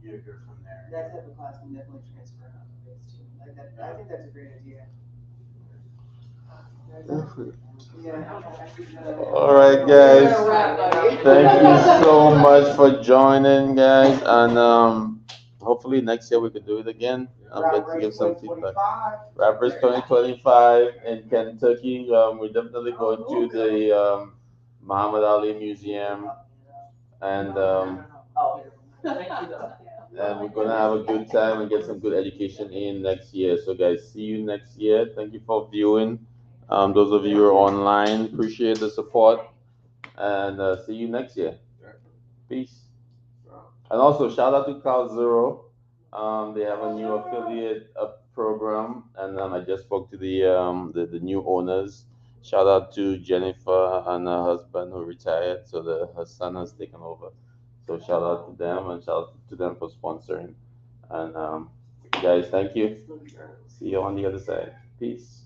you know, go from there. That type of class can definitely transfer out of this too. Like that, I think that's a great idea. Yeah. all right, guys. We're gonna wrap, buddy. Thank you so much for joining, guys, and hopefully next year we can do it again. I'm going to give some feedback. Rap Race 2025 in Kentucky. We're definitely going to the Muhammad Ali Museum, and we're gonna have a good time and get some good education in next year. So, guys, see you next year. Thank you for viewing. Those of you who are online, appreciate the support, and see you next year. Peace. And also, shout out to Cal Zero. They have a new affiliate program, and I just spoke to the new owners. Shout out to Jennifer and her husband who retired, so her son has taken over. So shout out to them, and shout out to them for sponsoring. And guys, thank you. See you on the other side. Peace.